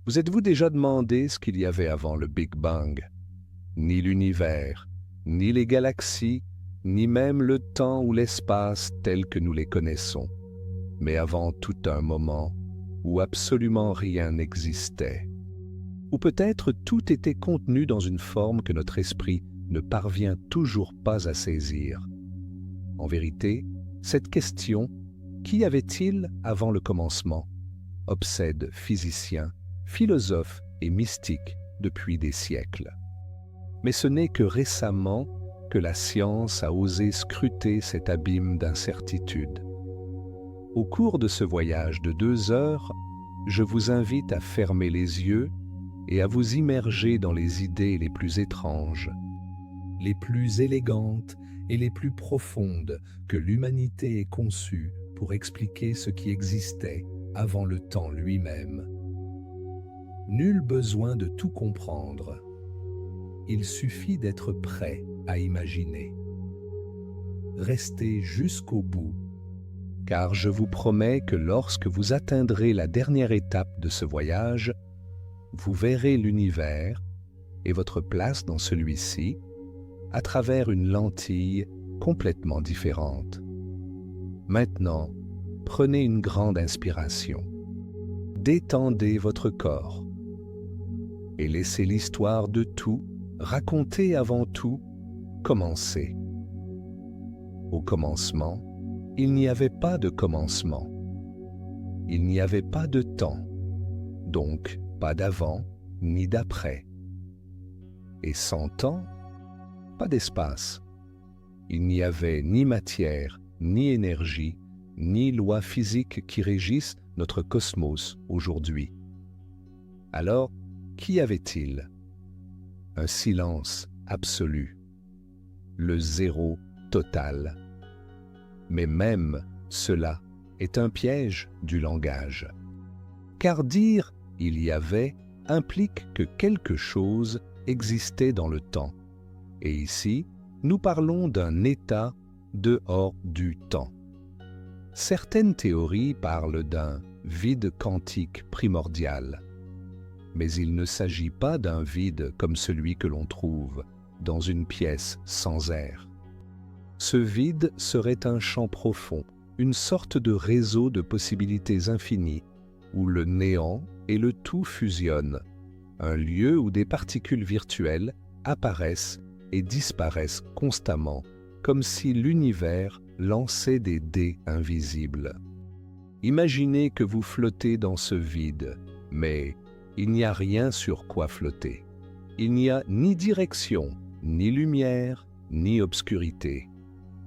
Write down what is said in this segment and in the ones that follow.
Vous êtes-vous déjà demandé ce qu'il y avait avant le Big Bang? Ni l'univers, ni les galaxies, ni même le temps ou l'espace tels que nous les connaissons, mais avant tout un moment où absolument rien n'existait. Ou peut-être tout était contenu dans une forme que notre esprit ne parvient toujours pas à saisir. En vérité, cette question, qu'y avait-il avant le commencement, obsède physiciens, philosophes et mystiques depuis des siècles. Mais ce n'est que récemment que la science a osé scruter cet abîme d'incertitude. Au cours de ce voyage de 2 heures, je vous invite à fermer les yeux et à vous immerger dans les idées les plus étranges, les plus élégantes et les plus profondes que l'humanité ait conçues pour expliquer ce qui existait avant le temps lui-même. Nul besoin de tout comprendre. Il suffit d'être prêt à imaginer. Restez jusqu'au bout, car je vous promets que lorsque vous atteindrez la dernière étape de ce voyage, vous verrez l'univers et votre place dans celui-ci à travers une lentille complètement différente. Maintenant, prenez une grande inspiration. Détendez votre corps et laissez l'histoire de tout, racontée avant tout, commencer. Au commencement, il n'y avait pas de commencement. Il n'y avait pas de temps, donc pas d'avant ni d'après. Et sans temps, pas d'espace. Il n'y avait ni matière, ni énergie, ni loi physique qui régissent notre cosmos aujourd'hui. Alors, qu'y avait-il? Un silence absolu, le zéro total. Mais même cela est un piège du langage. Car dire « il y avait » implique que quelque chose existait dans le temps. Et ici, nous parlons d'un état dehors du temps. Certaines théories parlent d'un vide quantique primordial. Mais il ne s'agit pas d'un vide comme celui que l'on trouve dans une pièce sans air. Ce vide serait un champ profond, une sorte de réseau de possibilités infinies, où le néant et le tout fusionnent, un lieu où des particules virtuelles apparaissent et disparaissent constamment, comme si l'univers lançait des dés invisibles. Imaginez que vous flottez dans ce vide, mais il n'y a rien sur quoi flotter. Il n'y a ni direction, ni lumière, ni obscurité.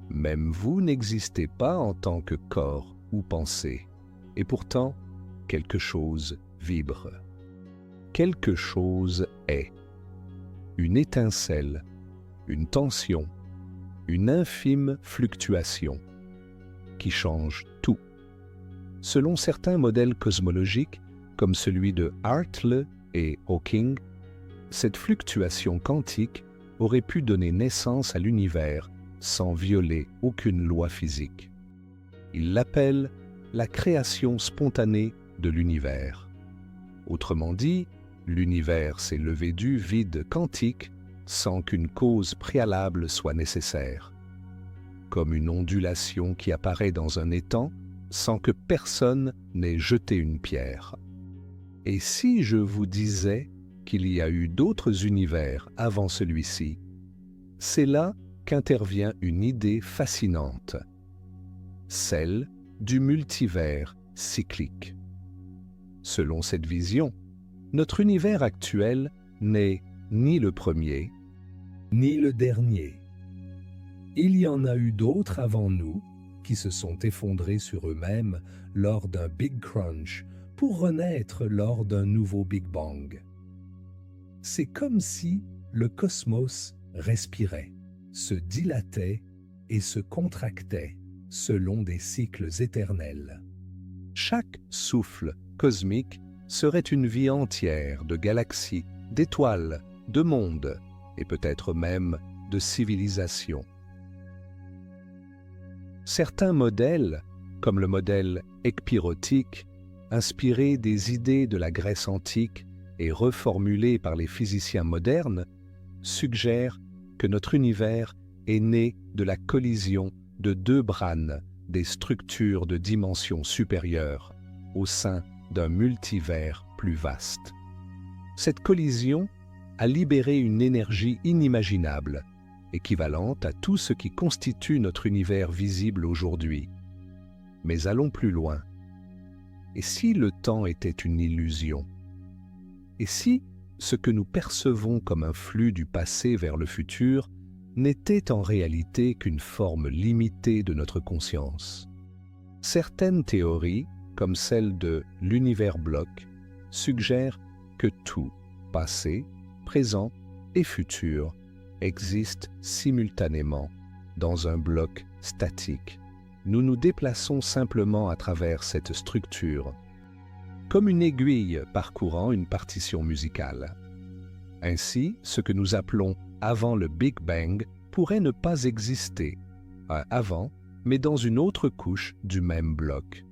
Même vous n'existez pas en tant que corps ou pensée. Et pourtant, quelque chose vibre. Quelque chose est. Une étincelle, une tension, une infime fluctuation qui change tout. Selon certains modèles cosmologiques, comme celui de Hartle et Hawking, cette fluctuation quantique aurait pu donner naissance à l'univers sans violer aucune loi physique. Il l'appelle la création spontanée de l'univers. Autrement dit, l'univers s'est levé du vide quantique sans qu'une cause préalable soit nécessaire, comme une ondulation qui apparaît dans un étang sans que personne n'ait jeté une pierre. Et si je vous disais qu'il y a eu d'autres univers avant celui-ci, c'est là qu'intervient une idée fascinante, celle du multivers cyclique. Selon cette vision, notre univers actuel n'est ni le premier, ni le dernier. Il y en a eu d'autres avant nous qui se sont effondrés sur eux-mêmes lors d'un Big Crunch pour renaître lors d'un nouveau Big Bang. C'est comme si le cosmos respirait, se dilatait et se contractait selon des cycles éternels. Chaque souffle cosmique serait une vie entière de galaxies, d'étoiles, de mondes et peut-être même de civilisations. Certains modèles, comme le modèle ekpyrotique, inspirée des idées de la Grèce antique et reformulée par les physiciens modernes, suggère que notre univers est né de la collision de deux brânes des structures de dimension supérieure au sein d'un multivers plus vaste. Cette collision a libéré une énergie inimaginable, équivalente à tout ce qui constitue notre univers visible aujourd'hui. Mais allons plus loin. Et si le temps était une illusion? Et si ce que nous percevons comme un flux du passé vers le futur n'était en réalité qu'une forme limitée de notre conscience? Certaines théories, comme celle de l'univers bloc, suggèrent que tout, passé, présent et futur, existe simultanément dans un bloc statique. Nous nous déplaçons simplement à travers cette structure, comme une aiguille parcourant une partition musicale. Ainsi, ce que nous appelons avant le Big Bang pourrait ne pas exister, avant, mais dans une autre couche du même bloc.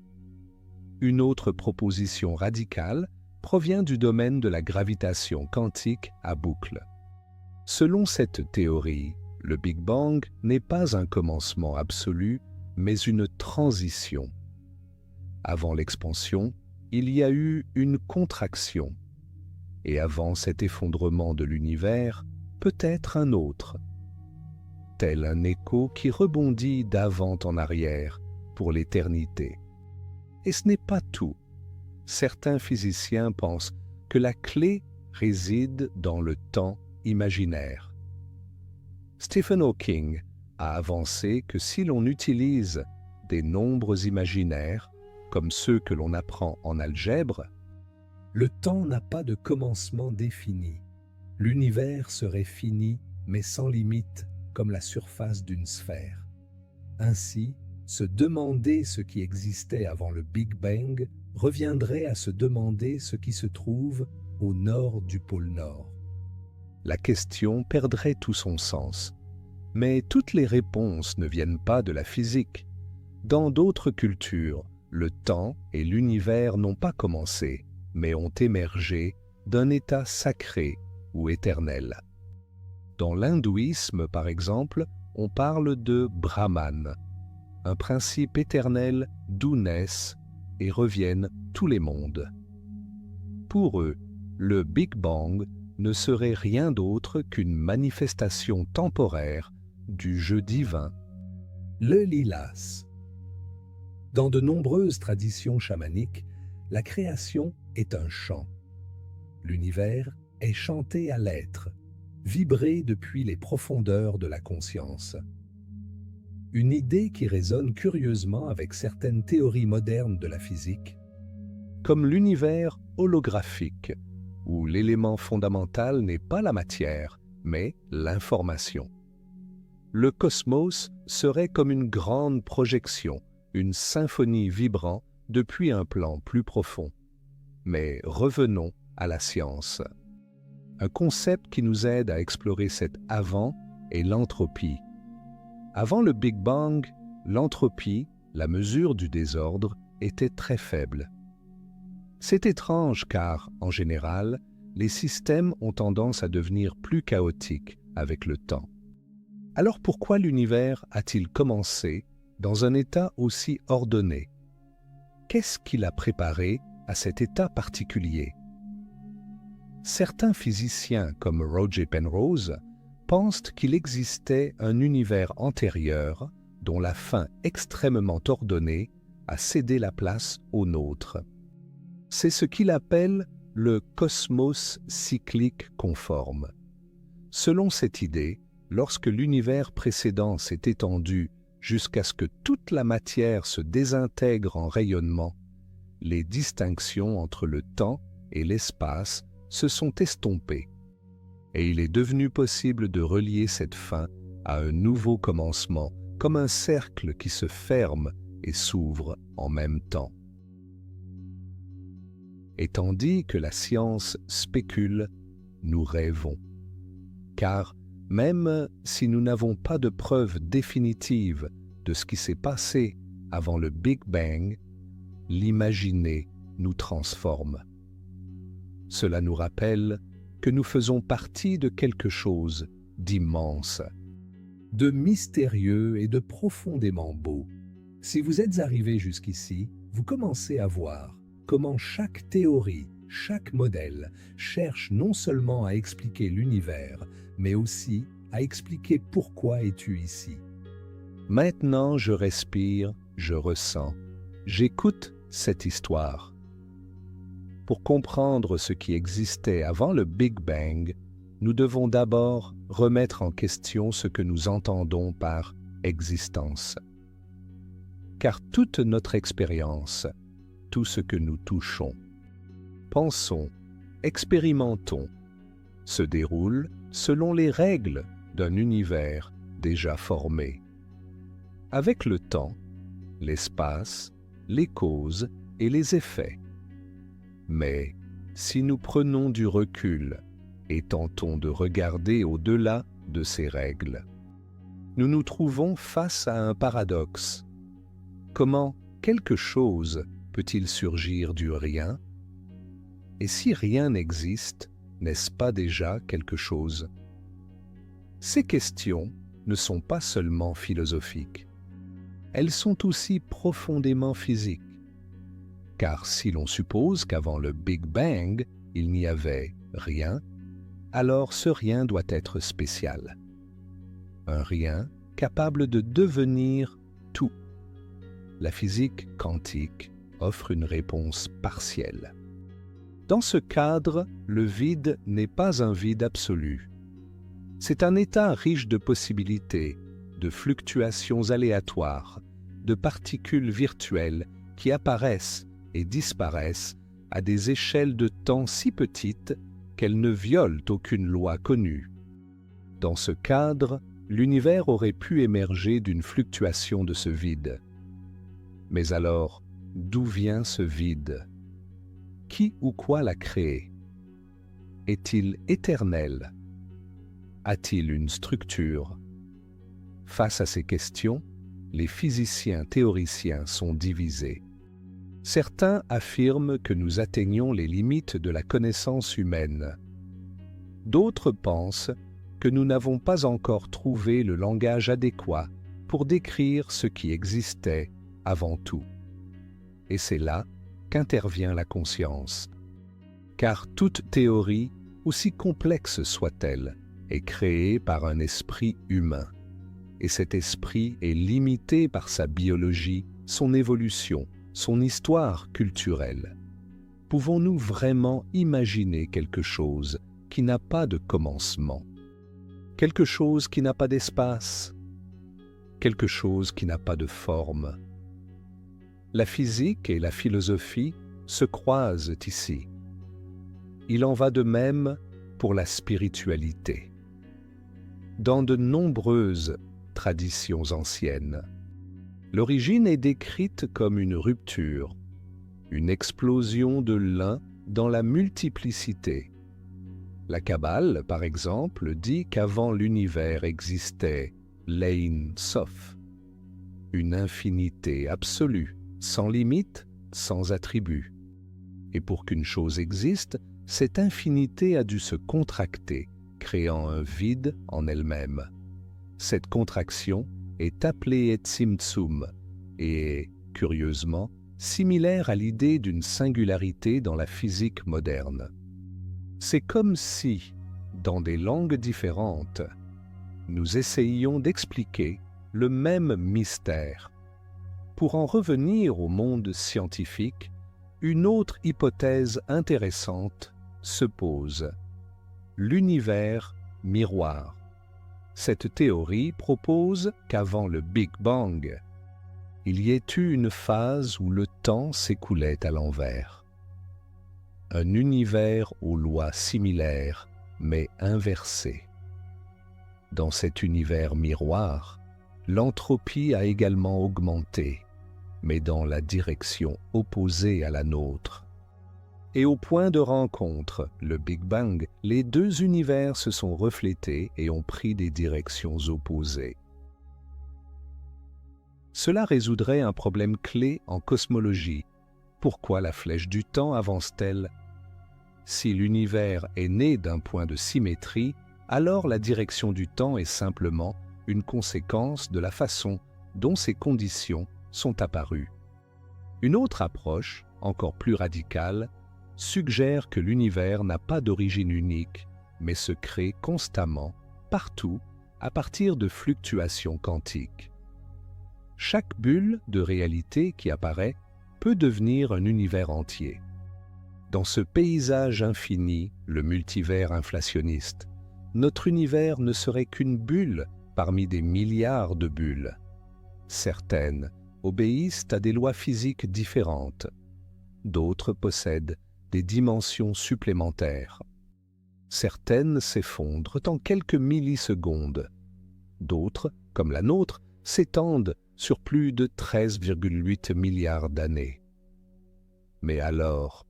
Une autre proposition radicale provient du domaine de la gravitation quantique à boucle. Selon cette théorie, le Big Bang n'est pas un commencement absolu, mais une transition. Avant l'expansion, il y a eu une contraction, et avant cet effondrement de l'univers, peut-être un autre, tel un écho qui rebondit d'avant en arrière pour l'éternité. Et ce n'est pas tout. Certains physiciens pensent que la clé réside dans le temps imaginaire. Stephen Hawking a avancé que si l'on utilise des nombres imaginaires, comme ceux que l'on apprend en algèbre, le temps n'a pas de commencement défini. L'univers serait fini, mais sans limite, comme la surface d'une sphère. Ainsi, se demander ce qui existait avant le Big Bang reviendrait à se demander ce qui se trouve au nord du pôle Nord. La question perdrait tout son sens. Mais toutes les réponses ne viennent pas de la physique. Dans d'autres cultures, le temps et l'univers n'ont pas commencé, mais ont émergé d'un état sacré ou éternel. Dans l'hindouisme, par exemple, on parle de Brahman, un principe éternel d'où naissent et reviennent tous les mondes. Pour eux, le Big Bang ne serait rien d'autre qu'une manifestation temporaire du jeu divin, le Lilas. Dans de nombreuses traditions chamaniques, la création est un chant. L'univers est chanté à l'être, vibré depuis les profondeurs de la conscience. Une idée qui résonne curieusement avec certaines théories modernes de la physique, comme l'univers holographique, où l'élément fondamental n'est pas la matière, mais l'information. Le cosmos serait comme une grande projection, une symphonie vibrant depuis un plan plus profond. Mais revenons à la science. Un concept qui nous aide à explorer cet avant est l'entropie. Avant le Big Bang, l'entropie, la mesure du désordre, était très faible. C'est étrange car, en général, les systèmes ont tendance à devenir plus chaotiques avec le temps. Alors pourquoi l'univers a-t-il commencé dans un état aussi ordonné? Qu'est-ce qui l'a préparé à cet état particulier? Certains physiciens comme Roger Penrose pensent qu'il existait un univers antérieur dont la fin extrêmement ordonnée a cédé la place au nôtre. C'est ce qu'il appelle le cosmos cyclique conforme. Selon cette idée, lorsque l'univers précédent s'est étendu jusqu'à ce que toute la matière se désintègre en rayonnement, les distinctions entre le temps et l'espace se sont estompées, et il est devenu possible de relier cette fin à un nouveau commencement, comme un cercle qui se ferme et s'ouvre en même temps. Et tandis que la science spécule, nous rêvons. Car même si nous n'avons pas de preuves définitives de ce qui s'est passé avant le Big Bang, l'imaginer nous transforme. Cela nous rappelle que nous faisons partie de quelque chose d'immense, de mystérieux et de profondément beau. Si vous êtes arrivé jusqu'ici, vous commencez à voir comment chaque théorie, chaque modèle cherche non seulement à expliquer l'univers, mais aussi à expliquer pourquoi es-tu ici. Maintenant, je respire, je ressens, j'écoute cette histoire. Pour comprendre ce qui existait avant le Big Bang, nous devons d'abord remettre en question ce que nous entendons par existence. Car toute notre expérience, tout ce que nous touchons, pensons, expérimentons, se déroule selon les règles d'un univers déjà formé. Avec le temps, l'espace, les causes et les effets. Mais si nous prenons du recul et tentons de regarder au-delà de ces règles, nous nous trouvons face à un paradoxe. Comment quelque chose peut-il surgir du rien? Et si rien n'existe, n'est-ce pas déjà quelque chose? Ces questions ne sont pas seulement philosophiques. Elles sont aussi profondément physiques. Car si l'on suppose qu'avant le Big Bang, il n'y avait rien, alors ce rien doit être spécial. Un rien capable de devenir tout. La physique quantique offre une réponse partielle. Dans ce cadre, le vide n'est pas un vide absolu. C'est un état riche de possibilités, de fluctuations aléatoires, de particules virtuelles qui apparaissent et disparaissent à des échelles de temps si petites qu'elles ne violent aucune loi connue. Dans ce cadre, l'univers aurait pu émerger d'une fluctuation de ce vide. Mais alors, d'où vient ce vide? Qui ou quoi l'a créé? Est-il éternel? A-t-il une structure? Face à ces questions, les physiciens théoriciens sont divisés. Certains affirment que nous atteignons les limites de la connaissance humaine. D'autres pensent que nous n'avons pas encore trouvé le langage adéquat pour décrire ce qui existait avant tout. Et c'est là qu'intervient la conscience. Car toute théorie, aussi complexe soit-elle, est créée par un esprit humain. Et cet esprit est limité par sa biologie, son évolution, son histoire culturelle. Pouvons-nous vraiment imaginer quelque chose qui n'a pas de commencement? Quelque chose qui n'a pas d'espace? Quelque chose qui n'a pas de forme? La physique et la philosophie se croisent ici. Il en va de même pour la spiritualité. Dans de nombreuses traditions anciennes, l'origine est décrite comme une rupture, une explosion de l'un dans la multiplicité. La Kabbale, par exemple, dit qu'avant l'univers existait l'Ein Sof, une infinité absolue, sans limite, sans attribut. Et pour qu'une chose existe, cette infinité a dû se contracter, créant un vide en elle-même. Cette contraction est appelée Tzimtzum et est, curieusement, similaire à l'idée d'une singularité dans la physique moderne. C'est comme si, dans des langues différentes, nous essayions d'expliquer le même mystère. Pour en revenir au monde scientifique, une autre hypothèse intéressante se pose. L'univers miroir. Cette théorie propose qu'avant le Big Bang, il y ait eu une phase où le temps s'écoulait à l'envers. Un univers aux lois similaires, mais inversées. Dans cet univers miroir, l'entropie a également augmenté, mais dans la direction opposée à la nôtre. Et au point de rencontre, le Big Bang, les deux univers se sont reflétés et ont pris des directions opposées. Cela résoudrait un problème clé en cosmologie, pourquoi la flèche du temps avance-t-elle? Si l'univers est né d'un point de symétrie, alors la direction du temps est simplement une conséquence de la façon dont ces conditions sont apparues. Une autre approche, encore plus radicale, suggère que l'univers n'a pas d'origine unique, mais se crée constamment, partout, à partir de fluctuations quantiques. Chaque bulle de réalité qui apparaît peut devenir un univers entier. Dans ce paysage infini, le multivers inflationniste, notre univers ne serait qu'une bulle parmi des milliards de bulles. Certaines obéissent à des lois physiques différentes. D'autres possèdent des dimensions supplémentaires. Certaines s'effondrent en quelques millisecondes. D'autres, comme la nôtre, s'étendent sur plus de 13,8 milliards d'années. Mais alors,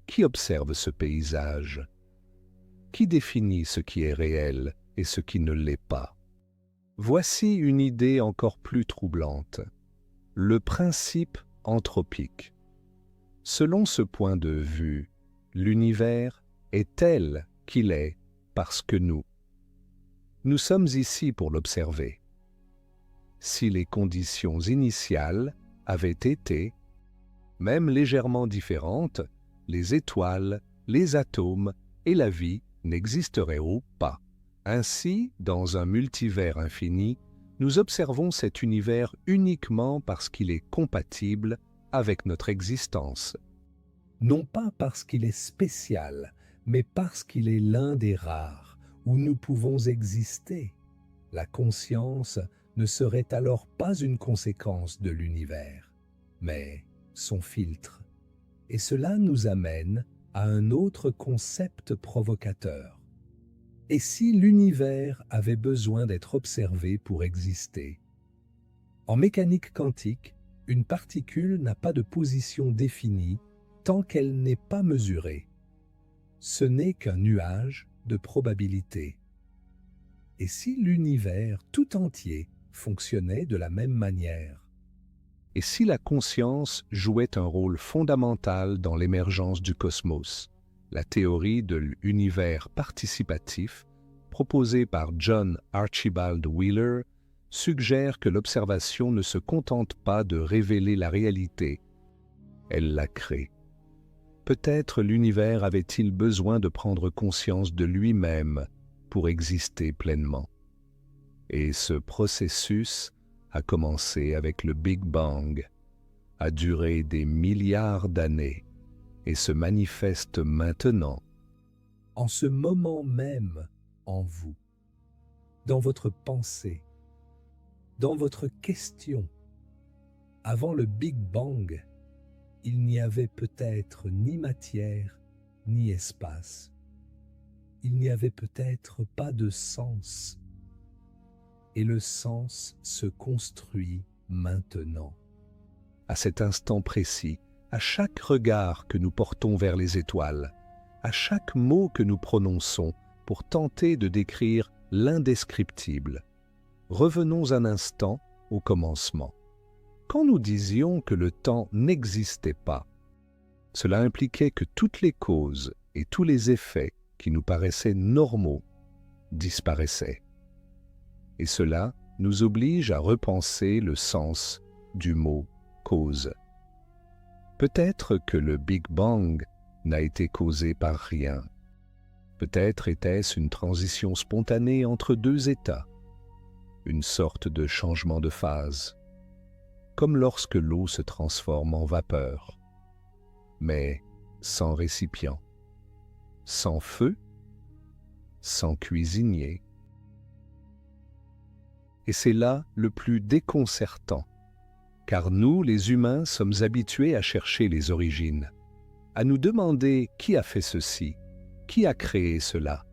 qui observe ce paysage? Qui définit ce qui est réel et ce qui ne l'est pas? Voici une idée encore plus troublante. Le principe anthropique. Selon ce point de vue, l'univers est tel qu'il est parce que nous sommes ici pour l'observer. Si les conditions initiales avaient été, même légèrement différentes, les étoiles, les atomes et la vie n'existeraient pas. Ainsi, dans un multivers infini, nous observons cet univers uniquement parce qu'il est compatible avec notre existence. Non pas parce qu'il est spécial, mais parce qu'il est l'un des rares où nous pouvons exister. La conscience ne serait alors pas une conséquence de l'univers, mais son filtre. Et cela nous amène à un autre concept provocateur. Et si l'univers avait besoin d'être observé pour exister? En mécanique quantique, une particule n'a pas de position définie tant qu'elle n'est pas mesurée. Ce n'est qu'un nuage de probabilité. Et si l'univers tout entier fonctionnait de la même manière? Et si la conscience jouait un rôle fondamental dans l'émergence du cosmos? La théorie de l'univers participatif, proposée par John Archibald Wheeler, suggère que l'observation ne se contente pas de révéler la réalité, elle la crée. Peut-être l'univers avait-il besoin de prendre conscience de lui-même pour exister pleinement. Et ce processus a commencé avec le Big Bang, a duré des milliards d'années et se manifeste maintenant, en ce moment même, en vous, dans votre pensée, dans votre question. Avant le Big Bang, il n'y avait peut-être ni matière ni espace. Il n'y avait peut-être pas de sens. Et le sens se construit maintenant. À cet instant précis, à chaque regard que nous portons vers les étoiles, à chaque mot que nous prononçons pour tenter de décrire l'indescriptible, revenons un instant au commencement. Quand nous disions que le temps n'existait pas, cela impliquait que toutes les causes et tous les effets qui nous paraissaient normaux disparaissaient. Et cela nous oblige à repenser le sens du mot « cause ». Peut-être que le Big Bang n'a été causé par rien. Peut-être était-ce une transition spontanée entre deux états, une sorte de changement de phase, comme lorsque l'eau se transforme en vapeur, mais sans récipient, sans feu, sans cuisinier. Et c'est là le plus déconcertant, car nous, les humains, sommes habitués à chercher les origines, à nous demander qui a fait ceci, qui a créé cela.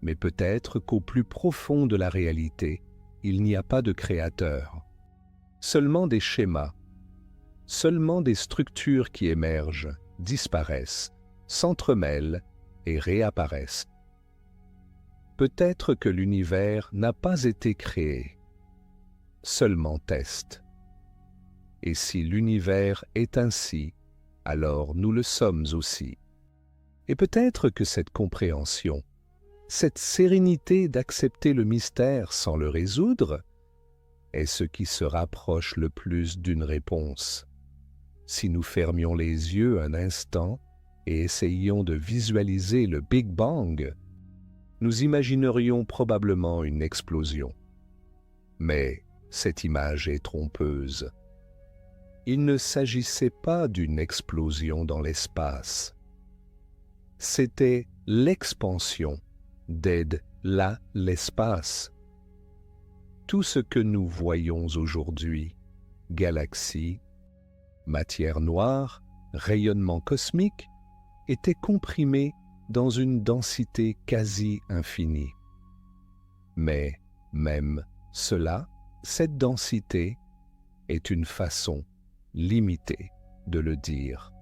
Mais peut-être qu'au plus profond de la réalité, il n'y a pas de créateur, seulement des schémas, seulement des structures qui émergent, disparaissent, s'entremêlent et réapparaissent. Peut-être que l'univers n'a pas été créé, seulement test. Et si l'univers est ainsi, alors nous le sommes aussi. Et peut-être que cette compréhension, cette sérénité d'accepter le mystère sans le résoudre, est ce qui se rapproche le plus d'une réponse. Si nous fermions les yeux un instant et essayions de visualiser le Big Bang, nous imaginerions probablement une explosion. Mais cette image est trompeuse. Il ne s'agissait pas d'une explosion dans l'espace. C'était l'expansion l'espace. Tout ce que nous voyons aujourd'hui, galaxies, matière noire, rayonnement cosmique, était comprimé dans une densité quasi infinie. Mais même cela, cette densité, est une façon limitée de le dire.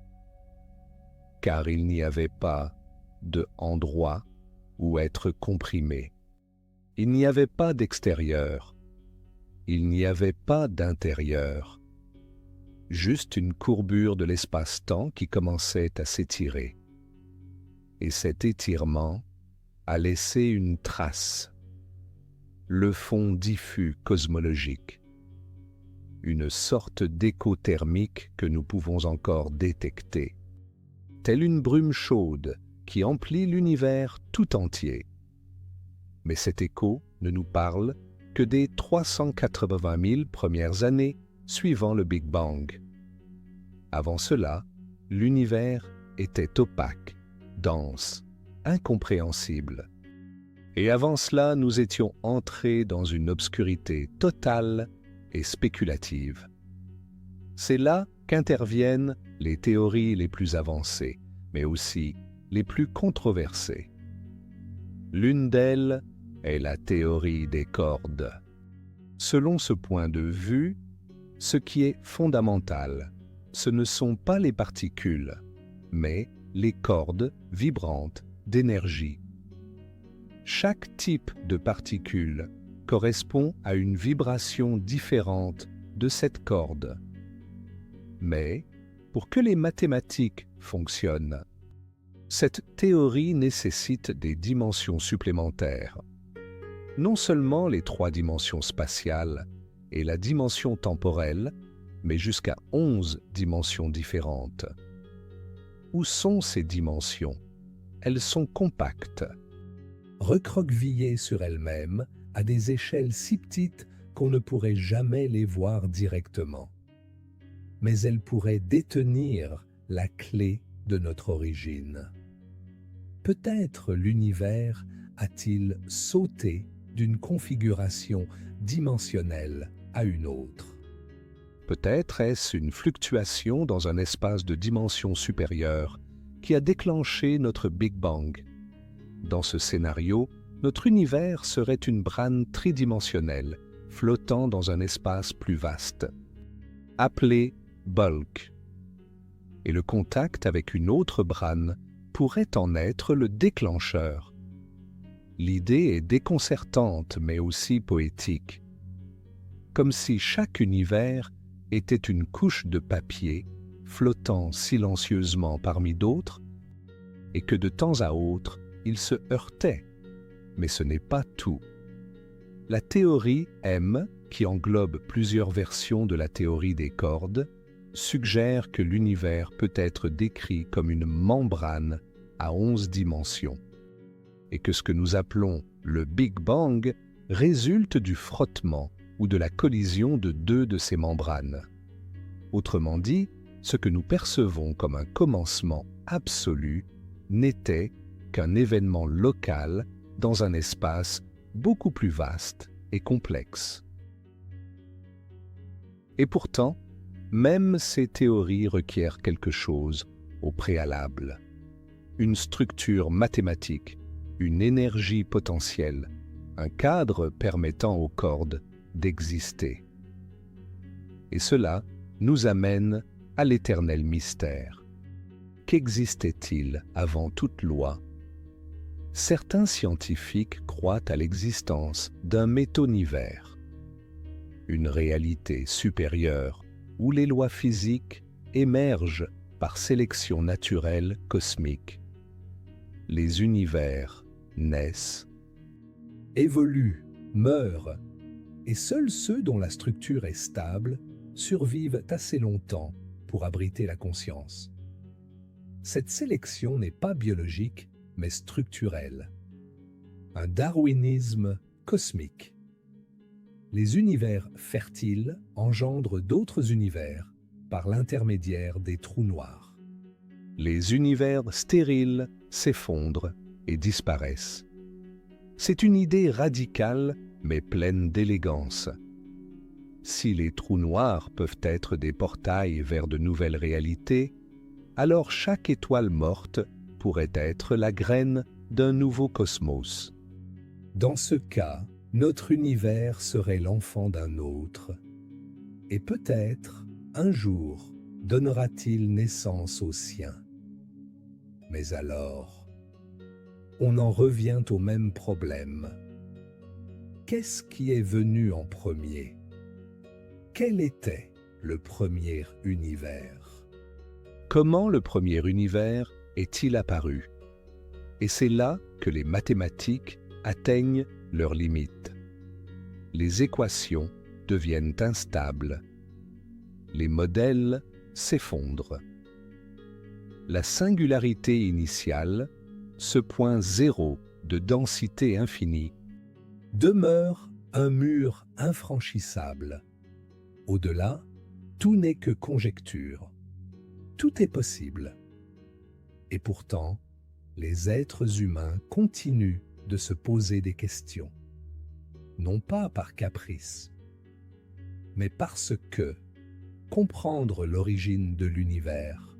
Car il n'y avait pas de endroit où être comprimé. Il n'y avait pas d'extérieur. Il n'y avait pas d'intérieur. Juste une courbure de l'espace-temps qui commençait à s'étirer. Et cet étirement a laissé une trace, le fond diffus cosmologique, une sorte d'écho thermique que nous pouvons encore détecter, telle une brume chaude qui emplit l'univers tout entier. Mais cet écho ne nous parle que des 380 000 premières années suivant le Big Bang. Avant cela, l'univers était opaque, dense, incompréhensible. Et avant cela, nous étions entrés dans une obscurité totale et spéculative. C'est là qu'interviennent les théories les plus avancées, mais aussi les plus controversées. L'une d'elles est la théorie des cordes. Selon ce point de vue, ce qui est fondamental, ce ne sont pas les particules, mais les cordes vibrantes d'énergie. Chaque type de particule correspond à une vibration différente de cette corde. Mais, pour que les mathématiques fonctionnent, cette théorie nécessite des dimensions supplémentaires. Non seulement les 3 dimensions spatiales et la dimension temporelle, mais jusqu'à 11 dimensions différentes. Où sont ces dimensions? Elles sont compactes, recroquevillées sur elles-mêmes à des échelles si petites qu'on ne pourrait jamais les voir directement. Mais elles pourraient détenir la clé de notre origine. Peut-être l'univers a-t-il sauté d'une configuration dimensionnelle à une autre. Peut-être est-ce une fluctuation dans un espace de dimension supérieure qui a déclenché notre Big Bang. Dans ce scénario, notre univers serait une brane tridimensionnelle flottant dans un espace plus vaste, appelé bulk. Et le contact avec une autre brane pourrait en être le déclencheur. L'idée est déconcertante mais aussi poétique. Comme si chaque univers était une couche de papier flottant silencieusement parmi d'autres et que de temps à autre, il se heurtait. Mais ce n'est pas tout. La théorie M, qui englobe plusieurs versions de la théorie des cordes, suggère que l'univers peut être décrit comme une membrane à 11 dimensions, et que ce que nous appelons le Big Bang résulte du frottement ou de la collision de 2 de ces membranes. Autrement dit, ce que nous percevons comme un commencement absolu n'était qu'un événement local dans un espace beaucoup plus vaste et complexe. Et pourtant, même ces théories requièrent quelque chose au préalable. Une structure mathématique, une énergie potentielle, un cadre permettant aux cordes d'exister. Et cela nous amène à l'éternel mystère. Qu'existait-il avant toute loi? Certains scientifiques croient à l'existence d'un métonivers, une réalité supérieure où les lois physiques émergent par sélection naturelle cosmique. Les univers naissent, évoluent, meurent, et seuls ceux dont la structure est stable survivent assez longtemps pour abriter la conscience. Cette sélection n'est pas biologique, mais structurelle. Un darwinisme cosmique. Les univers fertiles engendrent d'autres univers par l'intermédiaire des trous noirs. Les univers stériles s'effondrent et disparaissent. C'est une idée radicale mais pleine d'élégance. Si les trous noirs peuvent être des portails vers de nouvelles réalités, alors chaque étoile morte pourrait être la graine d'un nouveau cosmos. Dans ce cas, notre univers serait l'enfant d'un autre. Et peut-être, un jour, donnera-t-il naissance au sien. Mais alors, on en revient au même problème. Qu'est-ce qui est venu en premier? Quel était le premier univers? Comment le premier univers est-il apparu? Et c'est là que les mathématiques atteignent leurs limites. Les équations deviennent instables. Les modèles s'effondrent. La singularité initiale, ce point zéro de densité infinie, demeure un mur infranchissable. Au-delà, tout n'est que conjecture. Tout est possible. Et pourtant, les êtres humains continuent de se poser des questions. Non pas par caprice, mais parce que comprendre l'origine de l'univers,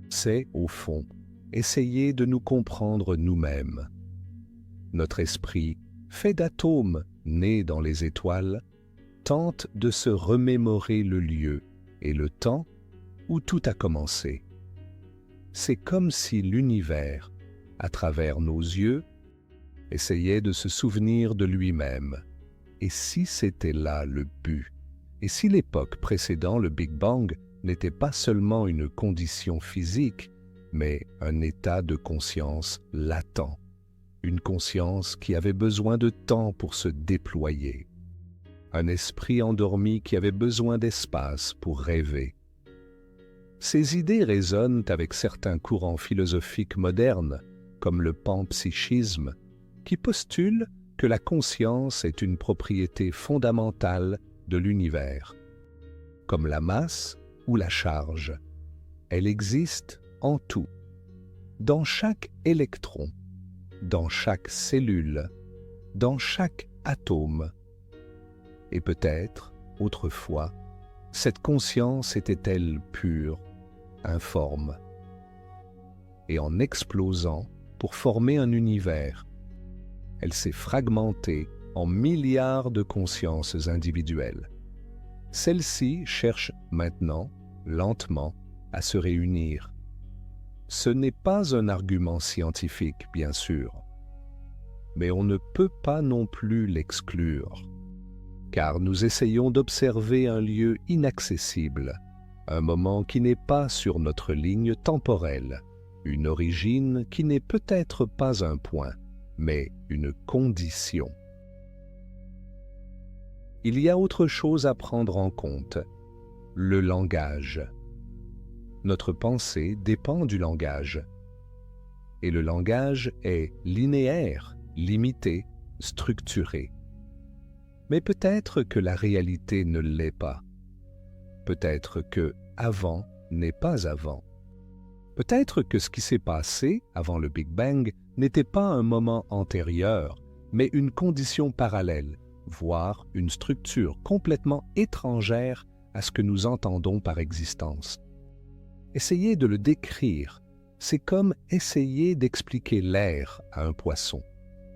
c'est, au fond, essayer de nous comprendre nous-mêmes. Notre esprit, fait d'atomes nés dans les étoiles, tente de se remémorer le lieu et le temps où tout a commencé. C'est comme si l'univers, à travers nos yeux, essayait de se souvenir de lui-même. Et si c'était là le but? Et si l'époque précédant le Big Bang n'était pas seulement une condition physique, mais un état de conscience latent, une conscience qui avait besoin de temps pour se déployer, un esprit endormi qui avait besoin d'espace pour rêver. Ces idées résonnent avec certains courants philosophiques modernes, comme le panpsychisme, qui postule que la conscience est une propriété fondamentale de l'univers. Comme la masse ou la charge, elle existe en tout, dans chaque électron, dans chaque cellule, dans chaque atome. Et peut-être, autrefois, cette conscience était-elle pure, informe. Et en explosant pour former un univers, elle s'est fragmentée en milliards de consciences individuelles. Celles-ci cherchent maintenant, lentement, à se réunir. Ce n'est pas un argument scientifique, bien sûr, mais on ne peut pas non plus l'exclure, car nous essayons d'observer un lieu inaccessible, un moment qui n'est pas sur notre ligne temporelle, une origine qui n'est peut-être pas un point, mais une condition. Il y a autre chose à prendre en compte, le langage. Notre pensée dépend du langage. Et le langage est linéaire, limité, structuré. Mais peut-être que la réalité ne l'est pas. Peut-être que avant n'est pas avant. Peut-être que ce qui s'est passé avant le Big Bang n'était pas un moment antérieur, mais une condition parallèle, voire une structure complètement étrangère à ce que nous entendons par existence. Essayer de le décrire, c'est comme essayer d'expliquer l'air à un poisson.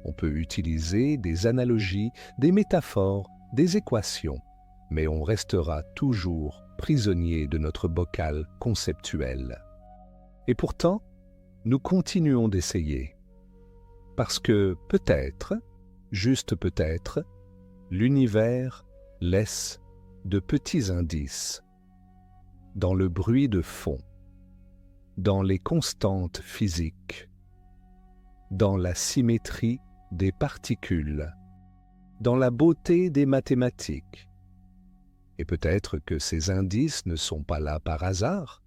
On peut utiliser des analogies, des métaphores, des équations, mais on restera toujours prisonnier de notre bocal conceptuel. Et pourtant, nous continuons d'essayer. Parce que peut-être, juste peut-être, l'univers laisse de petits indices. Dans le bruit de fond, dans les constantes physiques, dans la symétrie des particules, dans la beauté des mathématiques. Et peut-être que ces indices ne sont pas là par hasard.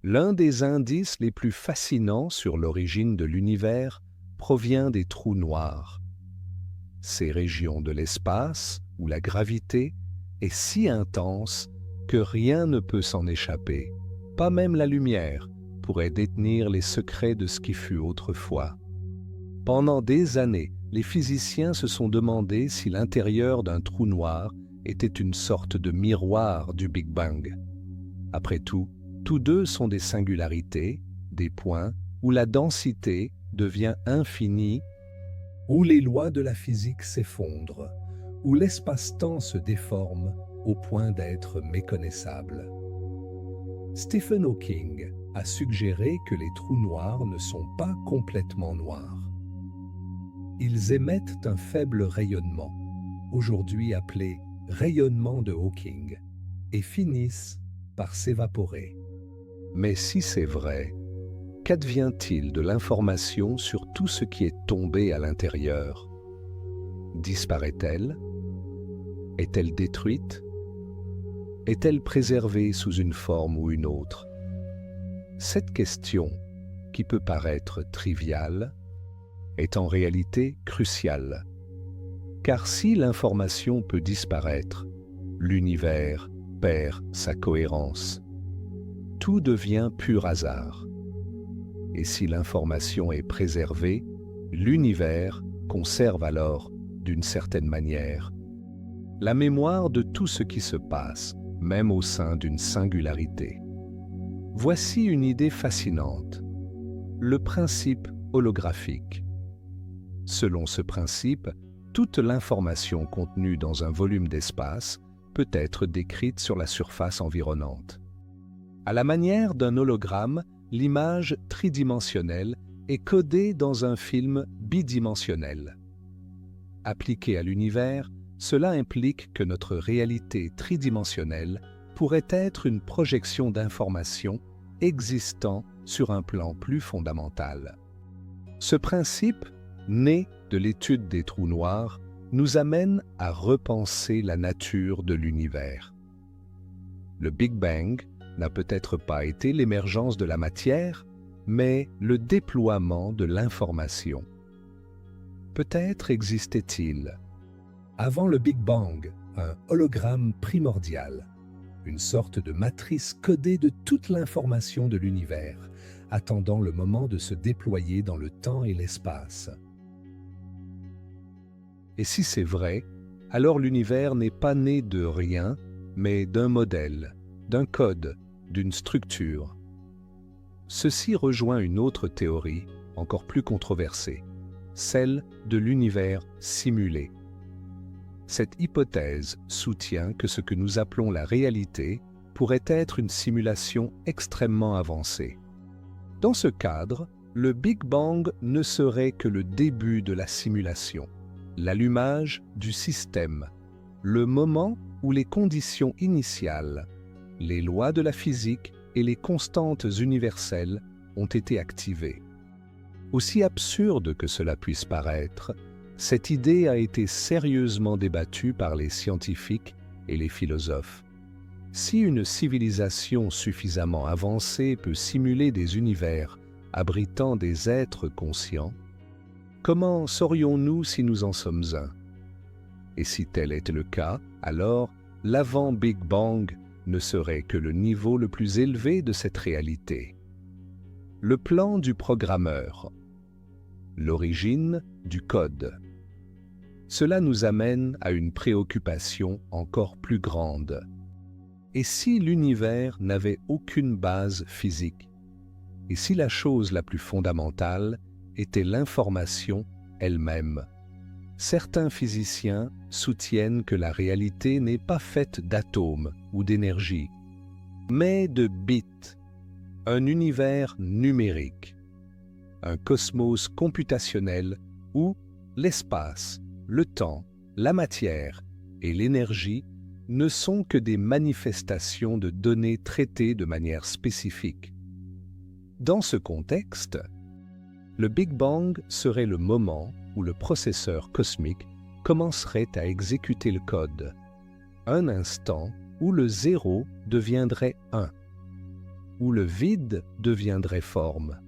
L'un des indices les plus fascinants sur l'origine de l'univers provient des trous noirs. Ces régions de l'espace où la gravité est si intense que rien ne peut s'en échapper, pas même la lumière pourrait détenir les secrets de ce qui fut autrefois. Pendant des années, les physiciens se sont demandé si l'intérieur d'un trou noir était une sorte de miroir du Big Bang. Après tout, tous deux sont des singularités, des points où la densité devient infinie, où les lois de la physique s'effondrent, où l'espace-temps se déforme au point d'être méconnaissable. Stephen Hawking a suggéré que les trous noirs ne sont pas complètement noirs. Ils émettent un faible rayonnement, aujourd'hui appelé rayonnement de Hawking, et finissent par s'évaporer. Mais si c'est vrai, qu'advient-il de l'information sur tout ce qui est tombé à l'intérieur? Disparaît-elle? Est-elle détruite? Est-elle préservée sous une forme ou une autre? Cette question, qui peut paraître triviale, est en réalité cruciale. Car si l'information peut disparaître, l'univers perd sa cohérence. Tout devient pur hasard. Et si l'information est préservée, l'univers conserve alors, d'une certaine manière, la mémoire de tout ce qui se passe, même au sein d'une singularité. Voici une idée fascinante, le principe holographique. Selon ce principe, toute l'information contenue dans un volume d'espace peut être décrite sur la surface environnante. À la manière d'un hologramme, l'image tridimensionnelle est codée dans un film bidimensionnel. Appliqué à l'univers, cela implique que notre réalité tridimensionnelle pourrait être une projection d'informations existant sur un plan plus fondamental. Ce principe, né de l'étude des trous noirs, nous amène à repenser la nature de l'univers. Le Big Bang n'a peut-être pas été l'émergence de la matière, mais le déploiement de l'information. Peut-être existait-il, avant le Big Bang, un hologramme primordial, une sorte de matrice codée de toute l'information de l'univers, attendant le moment de se déployer dans le temps et l'espace. Et si c'est vrai, alors l'univers n'est pas né de rien, mais d'un modèle, d'un code, d'une structure. Ceci rejoint une autre théorie, encore plus controversée, celle de l'univers simulé. Cette hypothèse soutient que ce que nous appelons la réalité pourrait être une simulation extrêmement avancée. Dans ce cadre, le Big Bang ne serait que le début de la simulation, l'allumage du système, le moment où les conditions initiales, les lois de la physique et les constantes universelles ont été activées. Aussi absurde que cela puisse paraître, cette idée a été sérieusement débattue par les scientifiques et les philosophes. Si une civilisation suffisamment avancée peut simuler des univers abritant des êtres conscients, comment saurions-nous si nous en sommes un? Et si tel était le cas, alors l'avant-Big Bang ne serait que le niveau le plus élevé de cette réalité. Le plan du programmeur, l'origine du code. Cela nous amène à une préoccupation encore plus grande. Et si l'univers n'avait aucune base physique? Et si la chose la plus fondamentale était l'information elle-même? Certains physiciens soutiennent que la réalité n'est pas faite d'atomes ou d'énergie, mais de bits, un univers numérique, un cosmos computationnel où l'espace, le temps, la matière et l'énergie ne sont que des manifestations de données traitées de manière spécifique. Dans ce contexte, le Big Bang serait le moment où le processeur cosmique commencerait à exécuter le code, un instant où le 0 deviendrait 1, où le vide deviendrait forme,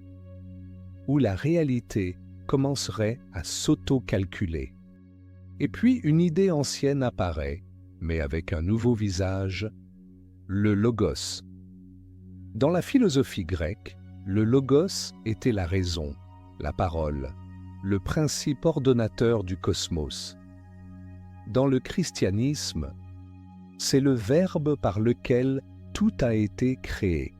où la réalité commencerait à s'auto-calculer. Et puis une idée ancienne apparaît, mais avec un nouveau visage, le logos. Dans la philosophie grecque, le logos était la raison, la parole, le principe ordonnateur du cosmos. Dans le christianisme, c'est le verbe par lequel tout a été créé.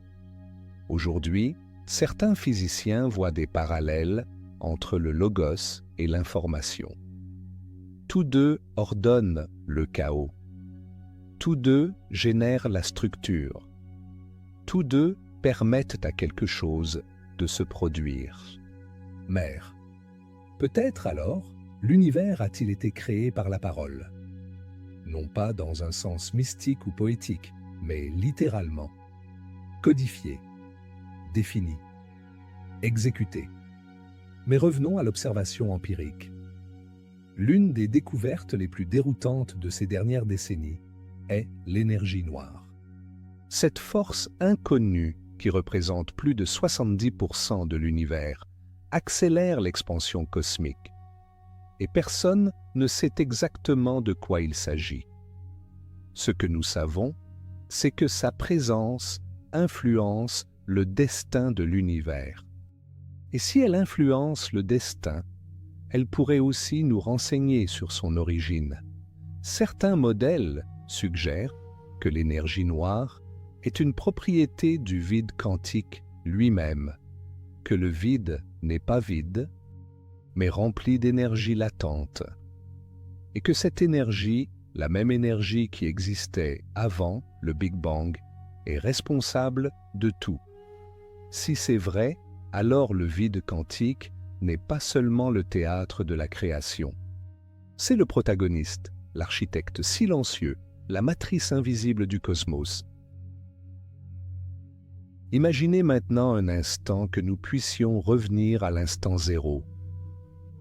Aujourd'hui, certains physiciens voient des parallèles entre le logos et l'information. Tous deux ordonnent le chaos. Tous deux génèrent la structure. Tous deux permettent à quelque chose de se produire. Mère. Peut-être alors, l'univers a-t-il été créé par la parole? Non pas dans un sens mystique ou poétique, mais littéralement. Codifié, défini, exécuté. Mais revenons à l'observation empirique. L'une des découvertes les plus déroutantes de ces dernières décennies est l'énergie noire. Cette force inconnue, qui représente plus de 70% de l'univers, accélère l'expansion cosmique. Et personne ne sait exactement de quoi il s'agit. Ce que nous savons, c'est que sa présence influence le destin de l'univers. Et si elle influence le destin, elle pourrait aussi nous renseigner sur son origine. Certains modèles suggèrent que l'énergie noire est une propriété du vide quantique lui-même, que le vide n'est pas vide, mais rempli d'énergie latente, et que cette énergie, la même énergie qui existait avant le Big Bang, est responsable de tout. Si c'est vrai, alors le vide quantique n'est pas seulement le théâtre de la création. C'est le protagoniste, l'architecte silencieux, la matrice invisible du cosmos. Imaginez maintenant un instant que nous puissions revenir à l'instant zéro,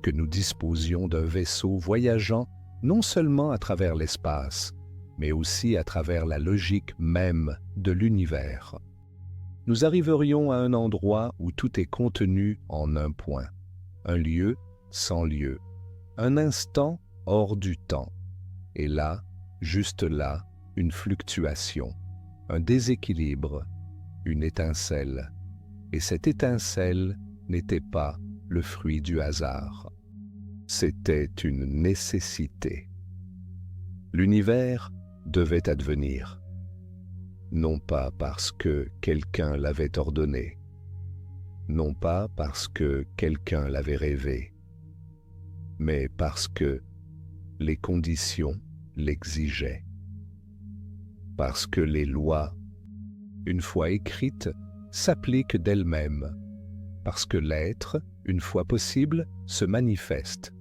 que nous disposions d'un vaisseau voyageant non seulement à travers l'espace, mais aussi à travers la logique même de l'univers. Nous arriverions à un endroit où tout est contenu en un point, un lieu sans lieu, un instant hors du temps, et là, juste là, une fluctuation, un déséquilibre, une étincelle, et cette étincelle n'était pas le fruit du hasard. C'était une nécessité. L'univers devait advenir, non pas parce que quelqu'un l'avait ordonné, non pas parce que quelqu'un l'avait rêvé, mais parce que les conditions l'exigeaient, parce que les lois, une fois écrites, s'appliquent d'elles-mêmes, parce que l'être, une fois possible, se manifeste.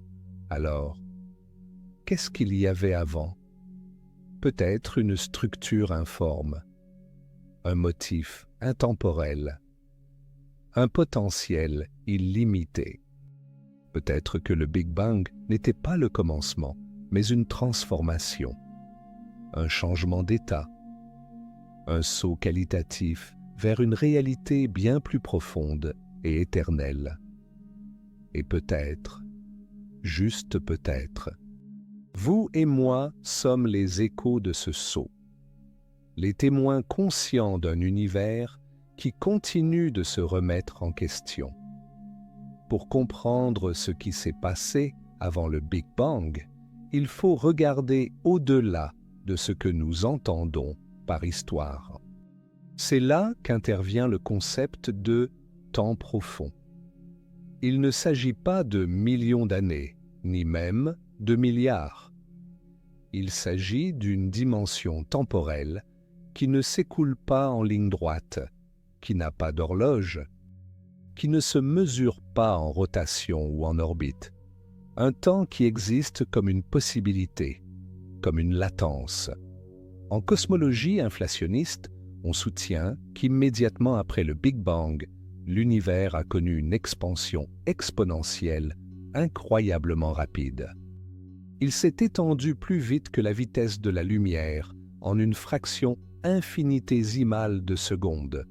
Alors, qu'est-ce qu'il y avait avant? Peut-être une structure informe, un motif intemporel, un potentiel illimité. Peut-être que le Big Bang n'était pas le commencement, mais une transformation, un changement d'état, un saut qualitatif vers une réalité bien plus profonde et éternelle. Et peut-être, juste peut-être, vous et moi sommes les échos de ce saut, les témoins conscients d'un univers qui continue de se remettre en question. Pour comprendre ce qui s'est passé avant le Big Bang, il faut regarder au-delà de ce que nous entendons par histoire. C'est là qu'intervient le concept de temps profond. Il ne s'agit pas de millions d'années, ni même de milliards. Il s'agit d'une dimension temporelle qui ne s'écoule pas en ligne droite, qui n'a pas d'horloge, qui ne se mesure pas en rotation ou en orbite. Un temps qui existe comme une possibilité, comme une latence. En cosmologie inflationniste, on soutient qu'immédiatement après le Big Bang, l'univers a connu une expansion exponentielle incroyablement rapide. Il s'est étendu plus vite que la vitesse de la lumière en une fraction infinitésimale de seconde.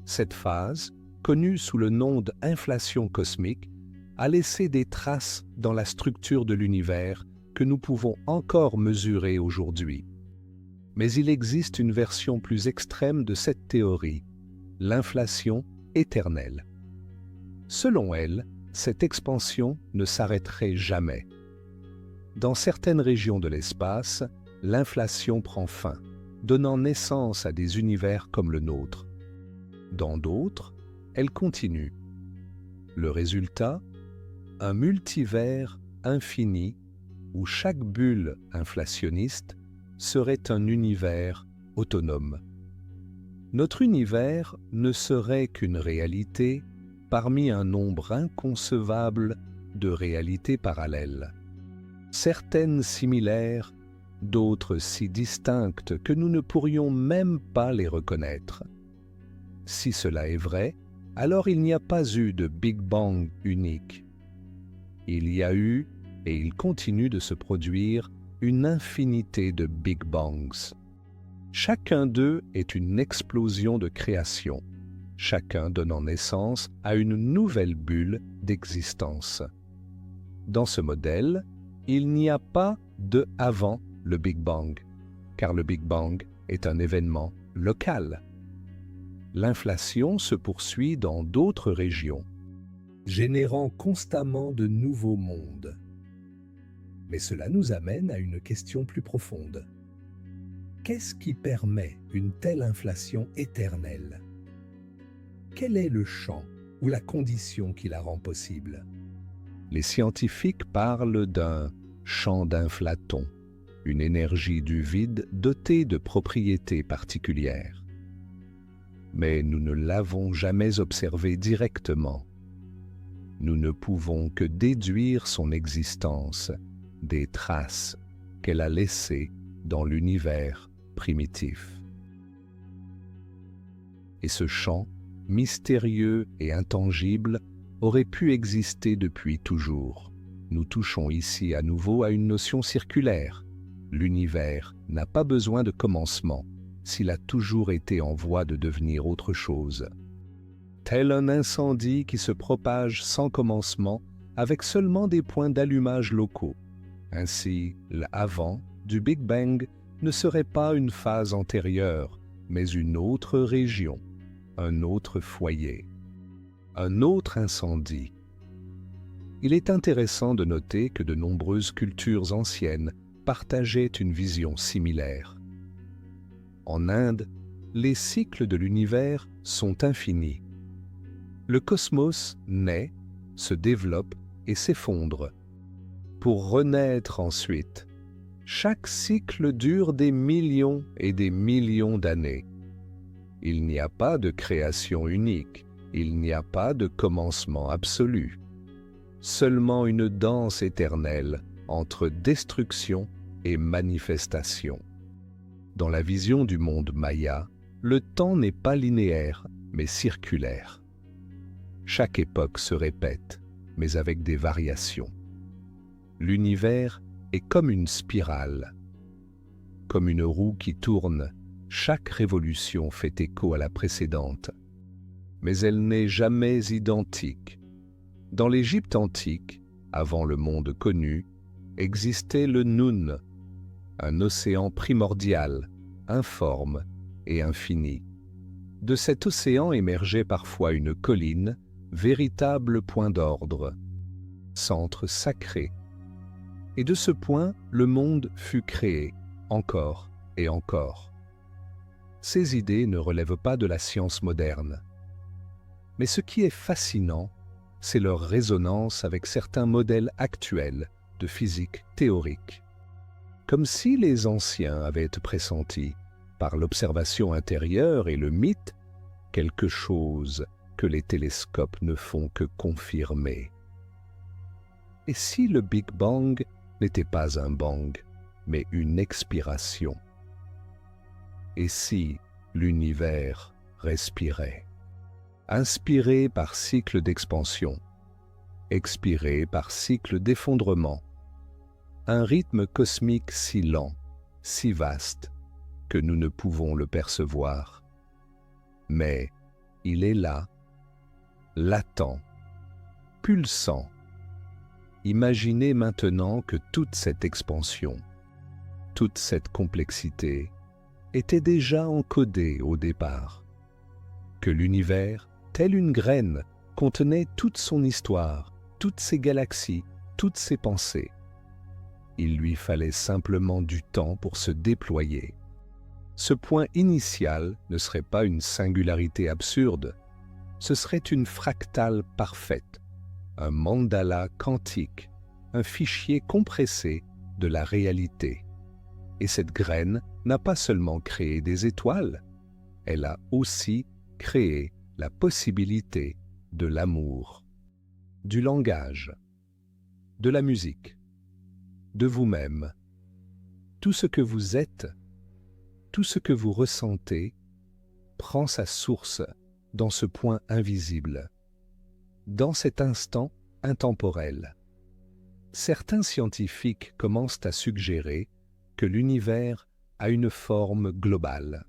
Cette phase, connue sous le nom d'inflation cosmique, a laissé des traces dans la structure de l'univers que nous pouvons encore mesurer aujourd'hui. Mais il existe une version plus extrême de cette théorie, l'inflation éternelle. Selon elle, cette expansion ne s'arrêterait jamais. Dans certaines régions de l'espace, l'inflation prend fin, donnant naissance à des univers comme le nôtre. Dans d'autres, elle continue. Le résultat, un multivers infini où chaque bulle inflationniste serait un univers autonome. Notre univers ne serait qu'une réalité parmi un nombre inconcevable de réalités parallèles. Certaines similaires, d'autres si distinctes que nous ne pourrions même pas les reconnaître. Si cela est vrai, alors il n'y a pas eu de Big Bang unique. Il y a eu, et il continue de se produire, une infinité de Big Bangs. Chacun d'eux est une explosion de création, chacun donnant naissance à une nouvelle bulle d'existence. Dans ce modèle, il n'y a pas de avant le Big Bang, car le Big Bang est un événement local. L'inflation se poursuit dans d'autres régions, générant constamment de nouveaux mondes. Mais cela nous amène à une question plus profonde. Qu'est-ce qui permet une telle inflation éternelle? Quel est le champ ou la condition qui la rend possible? Les scientifiques parlent d'un champ d'inflaton, une énergie du vide dotée de propriétés particulières. Mais nous ne l'avons jamais observé directement. Nous ne pouvons que déduire son existence des traces qu'elle a laissées dans l'univers primitif. Et ce champ, mystérieux et intangible, aurait pu exister depuis toujours. Nous touchons ici à nouveau à une notion circulaire. L'univers n'a pas besoin de commencement s'il a toujours été en voie de devenir autre chose. Tel un incendie qui se propage sans commencement avec seulement des points d'allumage locaux. Ainsi, l'avant du Big Bang ne serait pas une phase antérieure, mais une autre région, un autre foyer, un autre incendie. Il est intéressant de noter que de nombreuses cultures anciennes partageaient une vision similaire. En Inde, les cycles de l'univers sont infinis. Le cosmos naît, se développe et s'effondre, pour renaître ensuite. Chaque cycle dure des millions et des millions d'années. Il n'y a pas de création unique, il n'y a pas de commencement absolu. Seulement une danse éternelle entre destruction et manifestation. Dans la vision du monde maya, le temps n'est pas linéaire, mais circulaire. Chaque époque se répète, mais avec des variations. L'univers est comme une spirale. Comme une roue qui tourne, chaque révolution fait écho à la précédente. Mais elle n'est jamais identique. Dans l'Égypte antique, avant le monde connu, existait le Noun, un océan primordial, informe et infini. De cet océan émergeait parfois une colline, véritable point d'ordre, centre sacré. Et de ce point, le monde fut créé, encore et encore. Ces idées ne relèvent pas de la science moderne. Mais ce qui est fascinant, c'est leur résonance avec certains modèles actuels de physique théorique. Comme si les anciens avaient pressenti, par l'observation intérieure et le mythe, quelque chose que les télescopes ne font que confirmer. Et si le Big Bang n'était pas un bang, mais une expiration? Et si l'univers respirait? inspirez par cycle d'expansion, expirez par cycle d'effondrement. Un rythme cosmique si lent, si vaste, que nous ne pouvons le percevoir. Mais il est là, latent, pulsant. Imaginez maintenant que toute cette expansion, toute cette complexité était déjà encodée au départ, que l'univers, tel une graine, contenait toute son histoire, toutes ses galaxies, toutes ses pensées. Il lui fallait simplement du temps pour se déployer. Ce point initial ne serait pas une singularité absurde, ce serait une fractale parfaite, un mandala quantique, un fichier compressé de la réalité. Et cette graine n'a pas seulement créé des étoiles, elle a aussi créé la possibilité de l'amour, du langage, de la musique, de vous-même. Tout ce que vous êtes, tout ce que vous ressentez, prend sa source dans ce point invisible, dans cet instant intemporel. Certains scientifiques commencent à suggérer que l'univers a une forme globale,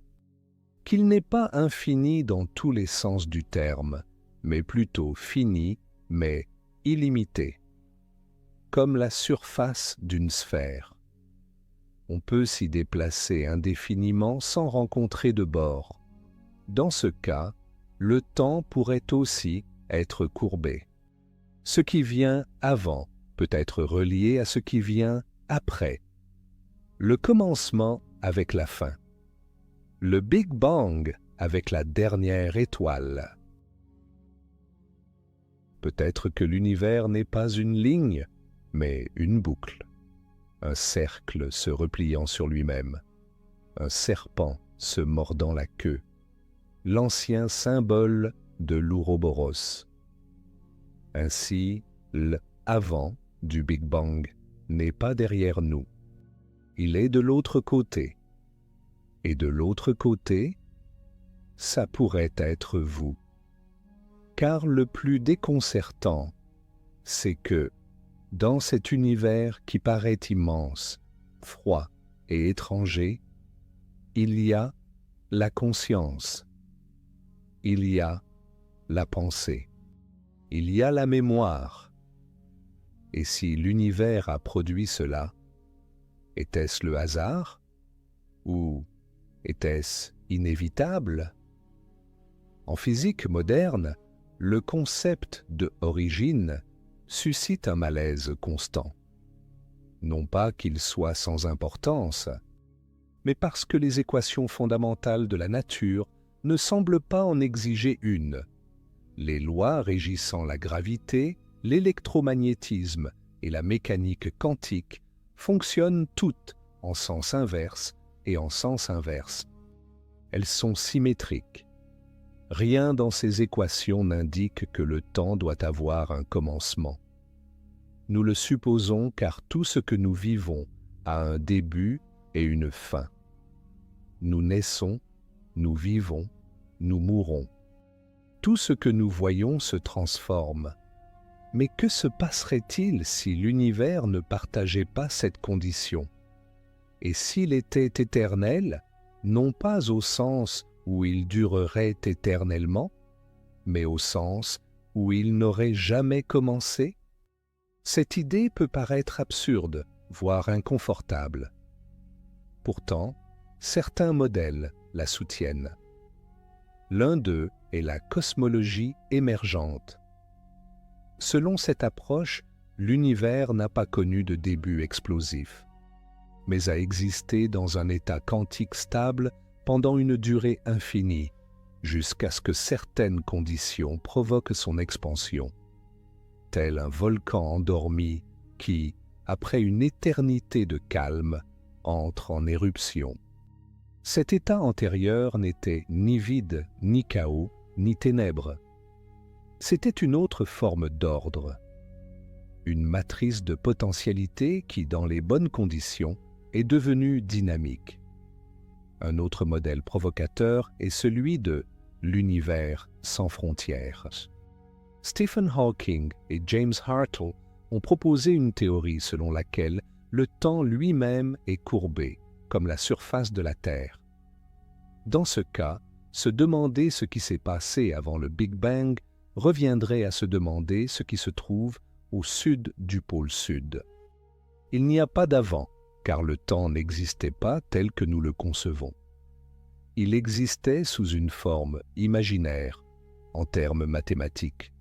qu'il n'est pas infini dans tous les sens du terme, mais plutôt fini, mais illimité, comme la surface d'une sphère. On peut s'y déplacer indéfiniment sans rencontrer de bord. Dans ce cas, le temps pourrait aussi être courbé. Ce qui vient avant peut être relié à ce qui vient après. Le commencement avec la fin. Le Big Bang avec la dernière étoile. Peut-être que l'univers n'est pas une ligne, mais une boucle. Un cercle se repliant sur lui-même. Un serpent se mordant la queue. L'ancien symbole de l'Ouroboros. Ainsi, le « avant » du Big Bang n'est pas derrière nous. Il est de l'autre côté. Et de l'autre côté, ça pourrait être vous. Car le plus déconcertant, c'est que, dans cet univers qui paraît immense, froid et étranger, il y a la conscience. Il y a la pensée, il y a la mémoire. Et si l'univers a produit cela, était-ce le hasard? Ou était-ce inévitable? En physique moderne, le concept de origine suscite un malaise constant. Non pas qu'il soit sans importance, mais parce que les équations fondamentales de la nature ne semblent pas en exiger une. Les lois régissant la gravité, l'électromagnétisme et la mécanique quantique fonctionnent toutes en sens inverse et en sens inverse. Elles sont symétriques. Rien dans ces équations n'indique que le temps doit avoir un commencement. Nous le supposons car tout ce que nous vivons a un début et une fin. Nous naissons, nous vivons, nous mourons. Tout ce que nous voyons se transforme. Mais que se passerait-il si l'univers ne partageait pas cette condition? Et s'il était éternel, non pas au sens où il durerait éternellement, mais au sens où il n'aurait jamais commencé? Cette idée peut paraître absurde, voire inconfortable. Pourtant, certains modèles la soutiennent. L'un d'eux est la cosmologie émergente. Selon cette approche, l'univers n'a pas connu de début explosif, mais a existé dans un état quantique stable pendant une durée infinie, jusqu'à ce que certaines conditions provoquent son expansion, tel un volcan endormi qui, après une éternité de calme, entre en éruption. Cet état antérieur n'était ni vide, ni chaos, ni ténèbres. C'était une autre forme d'ordre, une matrice de potentialité qui, dans les bonnes conditions, est devenue dynamique. Un autre modèle provocateur est celui de l'univers sans frontières. Stephen Hawking et James Hartle ont proposé une théorie selon laquelle le temps lui-même est courbé, comme la surface de la Terre. Dans ce cas, se demander ce qui s'est passé avant le Big Bang reviendrait à se demander ce qui se trouve au sud du pôle sud. Il n'y a pas d'avant, car le temps n'existait pas tel que nous le concevons. Il existait sous une forme imaginaire, en termes mathématiques,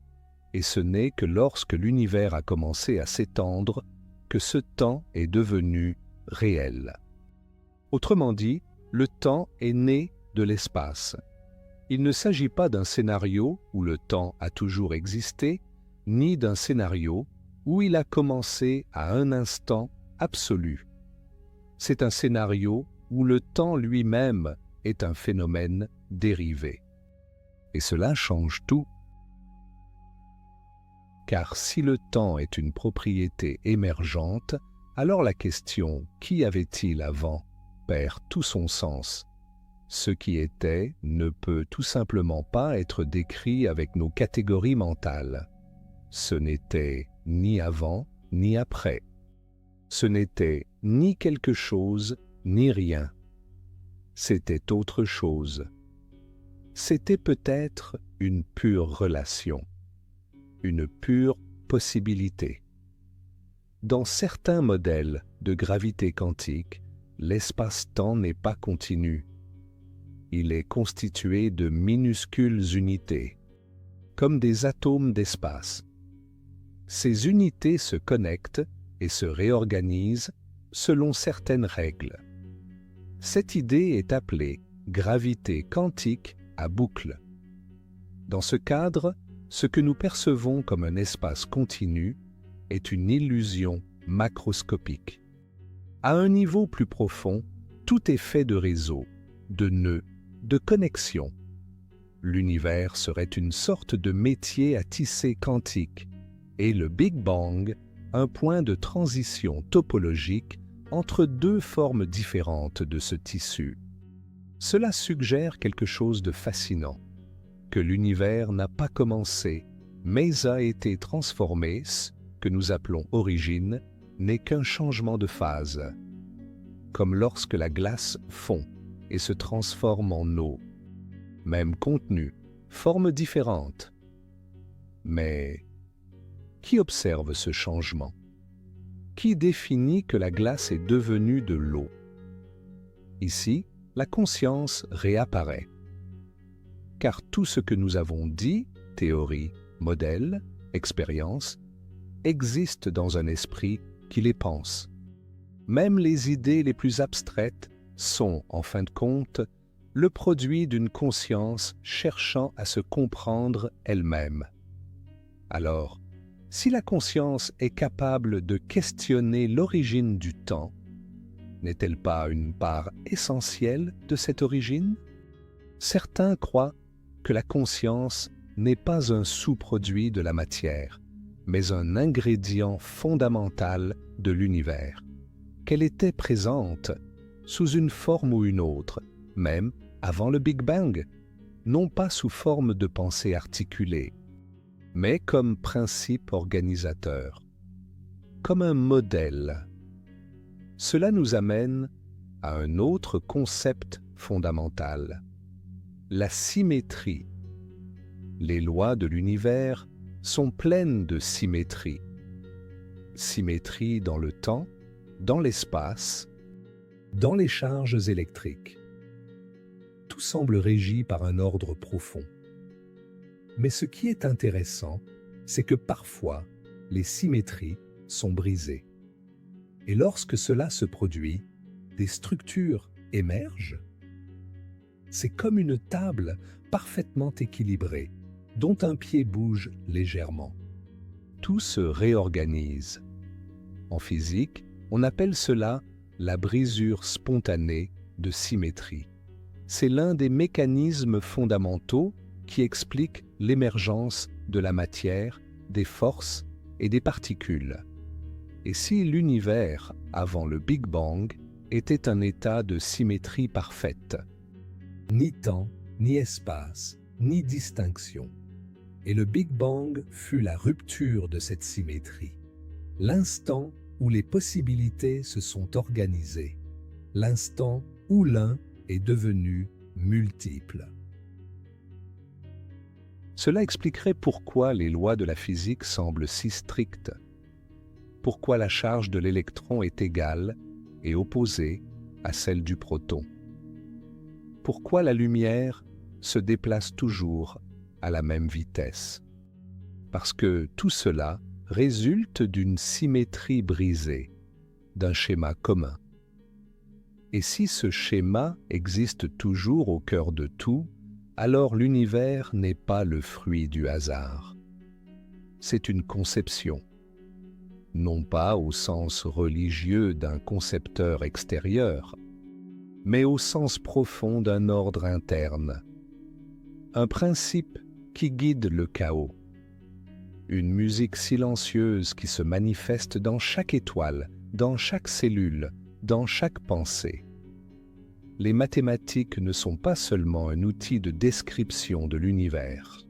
et ce n'est que lorsque l'univers a commencé à s'étendre que ce temps est devenu réel. Autrement dit, le temps est né de l'espace. Il ne s'agit pas d'un scénario où le temps a toujours existé, ni d'un scénario où il a commencé à un instant absolu. C'est un scénario où le temps lui-même est un phénomène dérivé. Et cela change tout. Car si le temps est une propriété émergente, alors la question « qu'y avait-il avant ?» perd tout son sens. Ce qui était ne peut tout simplement pas être décrit avec nos catégories mentales. Ce n'était ni avant ni après. Ce n'était ni quelque chose ni rien. C'était autre chose. C'était peut-être une pure relation, une pure possibilité. Dans certains modèles de gravité quantique, l'espace-temps n'est pas continu. Il est constitué de minuscules unités, comme des atomes d'espace. Ces unités se connectent et se réorganisent selon certaines règles. Cette idée est appelée gravité quantique à boucle. Dans ce cadre, ce que nous percevons comme un espace continu est une illusion macroscopique. À un niveau plus profond, tout est fait de réseaux, de nœuds, de connexions. L'univers serait une sorte de métier à tisser quantique et le Big Bang un point de transition topologique entre deux formes différentes de ce tissu. Cela suggère quelque chose de fascinant, que l'univers n'a pas commencé, mais a été transformé. Ce que nous appelons origine n'est qu'un changement de phase, comme lorsque la glace fond et se transforme en eau. Même contenu, forme différente. Mais qui observe ce changement? Qui définit que la glace est devenue de l'eau? Ici, la conscience réapparaît. Car tout ce que nous avons dit, théorie, modèle, expérience, existe dans un esprit qui les pense. Même les idées les plus abstraites sont, en fin de compte, le produit d'une conscience cherchant à se comprendre elle-même. Alors, si la conscience est capable de questionner l'origine du temps, n'est-elle pas une part essentielle de cette origine? Certains croient que la conscience n'est pas un sous-produit de la matière, mais un ingrédient fondamental de l'univers, qu'elle était présente sous une forme ou une autre, même avant le Big Bang, non pas sous forme de pensée articulée, mais comme principe organisateur, comme un modèle. Cela nous amène à un autre concept fondamental, la symétrie. Les lois de l'univers sont pleines de symétrie. Symétrie dans le temps, dans l'espace, dans les charges électriques. Tout semble régi par un ordre profond. Mais ce qui est intéressant, c'est que parfois, les symétries sont brisées. Et lorsque cela se produit, des structures émergent. C'est comme une table parfaitement équilibrée, dont un pied bouge légèrement. Tout se réorganise. En physique, on appelle cela la brisure spontanée de symétrie. C'est l'un des mécanismes fondamentaux qui explique l'émergence de la matière, des forces et des particules. Et si l'univers, avant le Big Bang, était un état de symétrie parfaite, ni temps, ni espace, ni distinction. Et le Big Bang fut la rupture de cette symétrie. L'instant où les possibilités se sont organisées. L'instant où l'un est devenu multiple. Cela expliquerait pourquoi les lois de la physique semblent si strictes. Pourquoi la charge de l'électron est égale et opposée à celle du proton. Pourquoi la lumière se déplace toujours à la même vitesse. Parce que tout cela résulte d'une symétrie brisée, d'un schéma commun. Et si ce schéma existe toujours au cœur de tout, alors l'univers n'est pas le fruit du hasard. C'est une conception, non pas au sens religieux d'un concepteur extérieur, mais au sens profond d'un ordre interne, un principe qui guide le chaos, une musique silencieuse qui se manifeste dans chaque étoile, dans chaque cellule, dans chaque pensée. Les mathématiques ne sont pas seulement un outil de description de l'univers.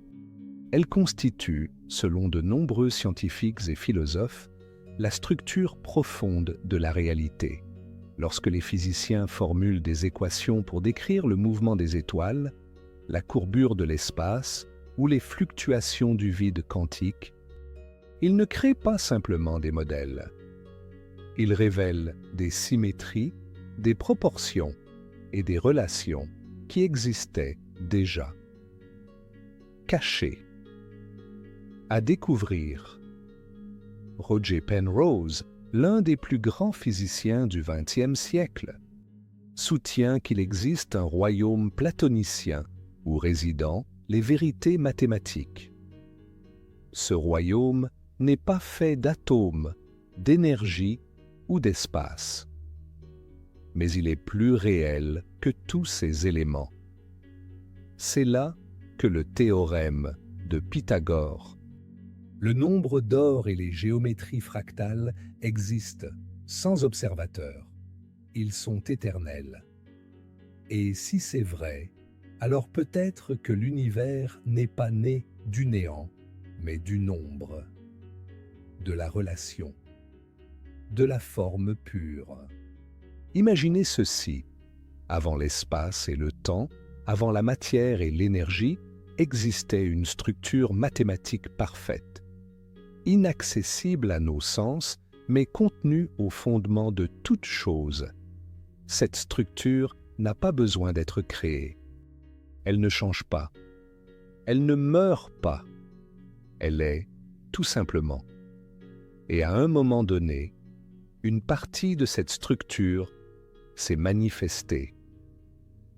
Elles constituent, selon de nombreux scientifiques et philosophes, la structure profonde de la réalité. Lorsque les physiciens formulent des équations pour décrire le mouvement des étoiles, la courbure de l'espace ou les fluctuations du vide quantique, ils ne créent pas simplement des modèles. Ils révèlent des symétries, des proportions et des relations qui existaient déjà. Cachées. À découvrir. Roger Penrose, l'un des plus grands physiciens du XXe siècle, soutient qu'il existe un royaume platonicien où résident les vérités mathématiques. Ce royaume n'est pas fait d'atomes, d'énergie ou d'espace. Mais il est plus réel que tous ces éléments. C'est là que le théorème de Pythagore, le nombre d'or et les géométries fractales existent sans observateur. Ils sont éternels. Et si c'est vrai, alors peut-être que l'univers n'est pas né du néant, mais du nombre, de la relation, de la forme pure. Imaginez ceci. Avant l'espace et le temps, avant la matière et l'énergie, existait une structure mathématique parfaite, inaccessible à nos sens, mais contenue au fondement de toute chose. Cette structure n'a pas besoin d'être créée. Elle ne change pas. Elle ne meurt pas. Elle est tout simplement. Et à un moment donné, une partie de cette structure s'est manifestée.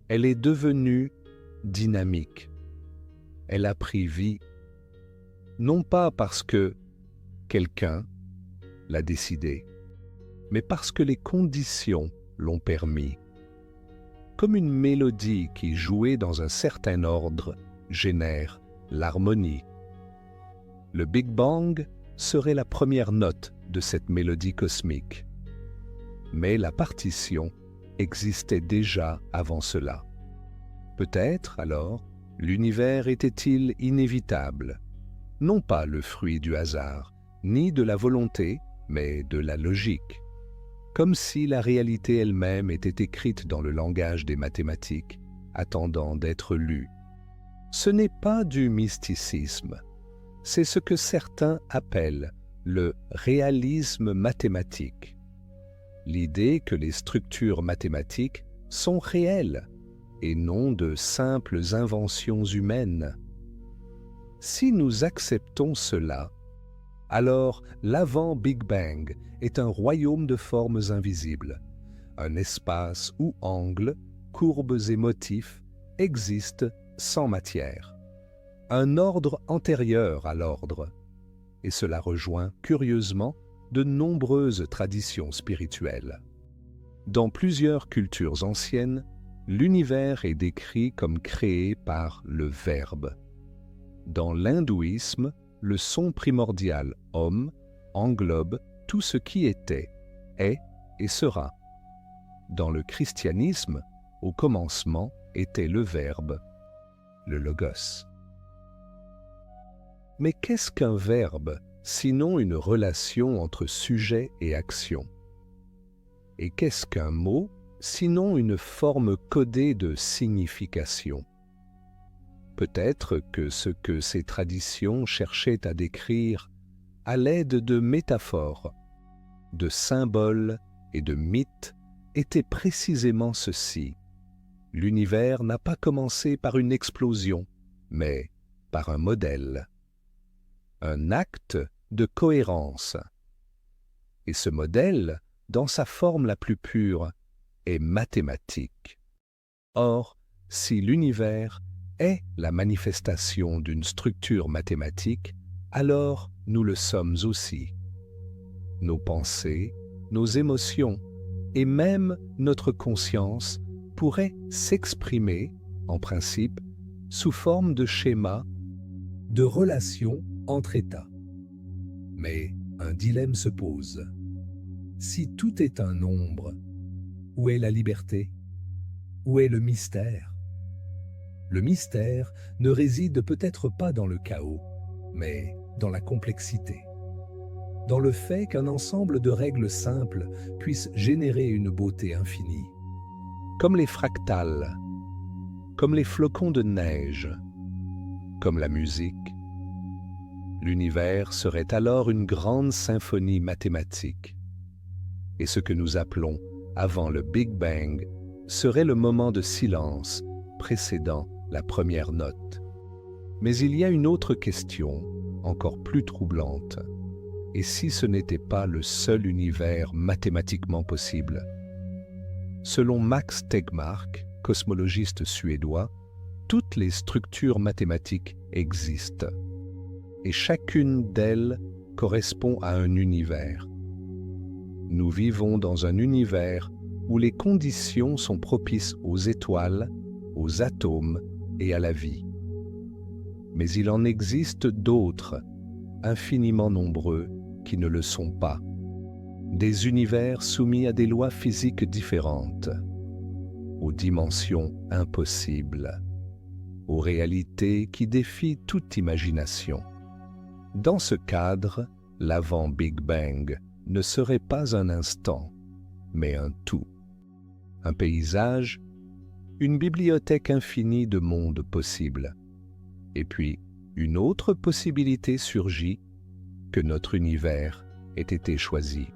Elle est devenue dynamique. Elle a pris vie, non pas parce que quelqu'un l'a décidé, mais parce que les conditions l'ont permis. Comme une mélodie qui, jouée dans un certain ordre, génère l'harmonie. Le Big Bang serait la première note de cette mélodie cosmique. Mais la partition existait déjà avant cela. Peut-être, alors, l'univers était-il inévitable, non pas le fruit du hasard, ni de la volonté, mais de la logique. Comme si la réalité elle-même était écrite dans le langage des mathématiques, attendant d'être lue. Ce n'est pas du mysticisme, c'est ce que certains appellent le réalisme mathématique. L'idée que les structures mathématiques sont réelles et non de simples inventions humaines. Si nous acceptons cela, alors l'avant-Big Bang est un royaume de formes invisibles. Un espace où angles, courbes et motifs existent sans matière. Un ordre antérieur à l'ordre. Et cela rejoint curieusement de nombreuses traditions spirituelles. Dans plusieurs cultures anciennes, l'univers est décrit comme créé par le Verbe. Dans l'hindouisme, le son primordial Om englobe tout ce qui était, est et sera. Dans le christianisme, au commencement était le Verbe. le logos. Mais qu'est-ce qu'un verbe, sinon une relation entre sujet et action? Et qu'est-ce qu'un mot, sinon une forme codée de signification? Peut-être que ce que ces traditions cherchaient à décrire à l'aide de métaphores, de symboles et de mythes était précisément ceci. L'univers n'a pas commencé par une explosion, mais par un modèle, un acte de cohérence. Et ce modèle, dans sa forme la plus pure, est mathématique. Or, si l'univers est la manifestation d'une structure mathématique, alors nous le sommes aussi. Nos pensées, nos émotions et même notre conscience pourraient s'exprimer, en principe, sous forme de schémas, de relations entre états. Mais un dilemme se pose. Si tout est un nombre, où est la liberté? Où est le mystère? Le mystère ne réside peut-être pas dans le chaos, mais dans la complexité. Dans le fait qu'un ensemble de règles simples puisse générer une beauté infinie. Comme les fractales, comme les flocons de neige, comme la musique. L'univers serait alors une grande symphonie mathématique. Et ce que nous appelons, avant le Big Bang, serait le moment de silence précédant la première note. Mais il y a une autre question, encore plus troublante. Et si ce n'était pas le seul univers mathématiquement possible? Selon Max Tegmark, cosmologiste suédois, toutes les structures mathématiques existent. Et chacune d'elles correspond à un univers. Nous vivons dans un univers où les conditions sont propices aux étoiles, aux atomes et à la vie. Mais il en existe d'autres, infiniment nombreux, qui ne le sont pas. Des univers soumis à des lois physiques différentes, aux dimensions impossibles, aux réalités qui défient toute imagination. Dans ce cadre, l'avant Big Bang ne serait pas un instant, mais un tout. Un paysage, une bibliothèque infinie de mondes possibles. Et puis, une autre possibilité surgit, que notre univers ait été choisi.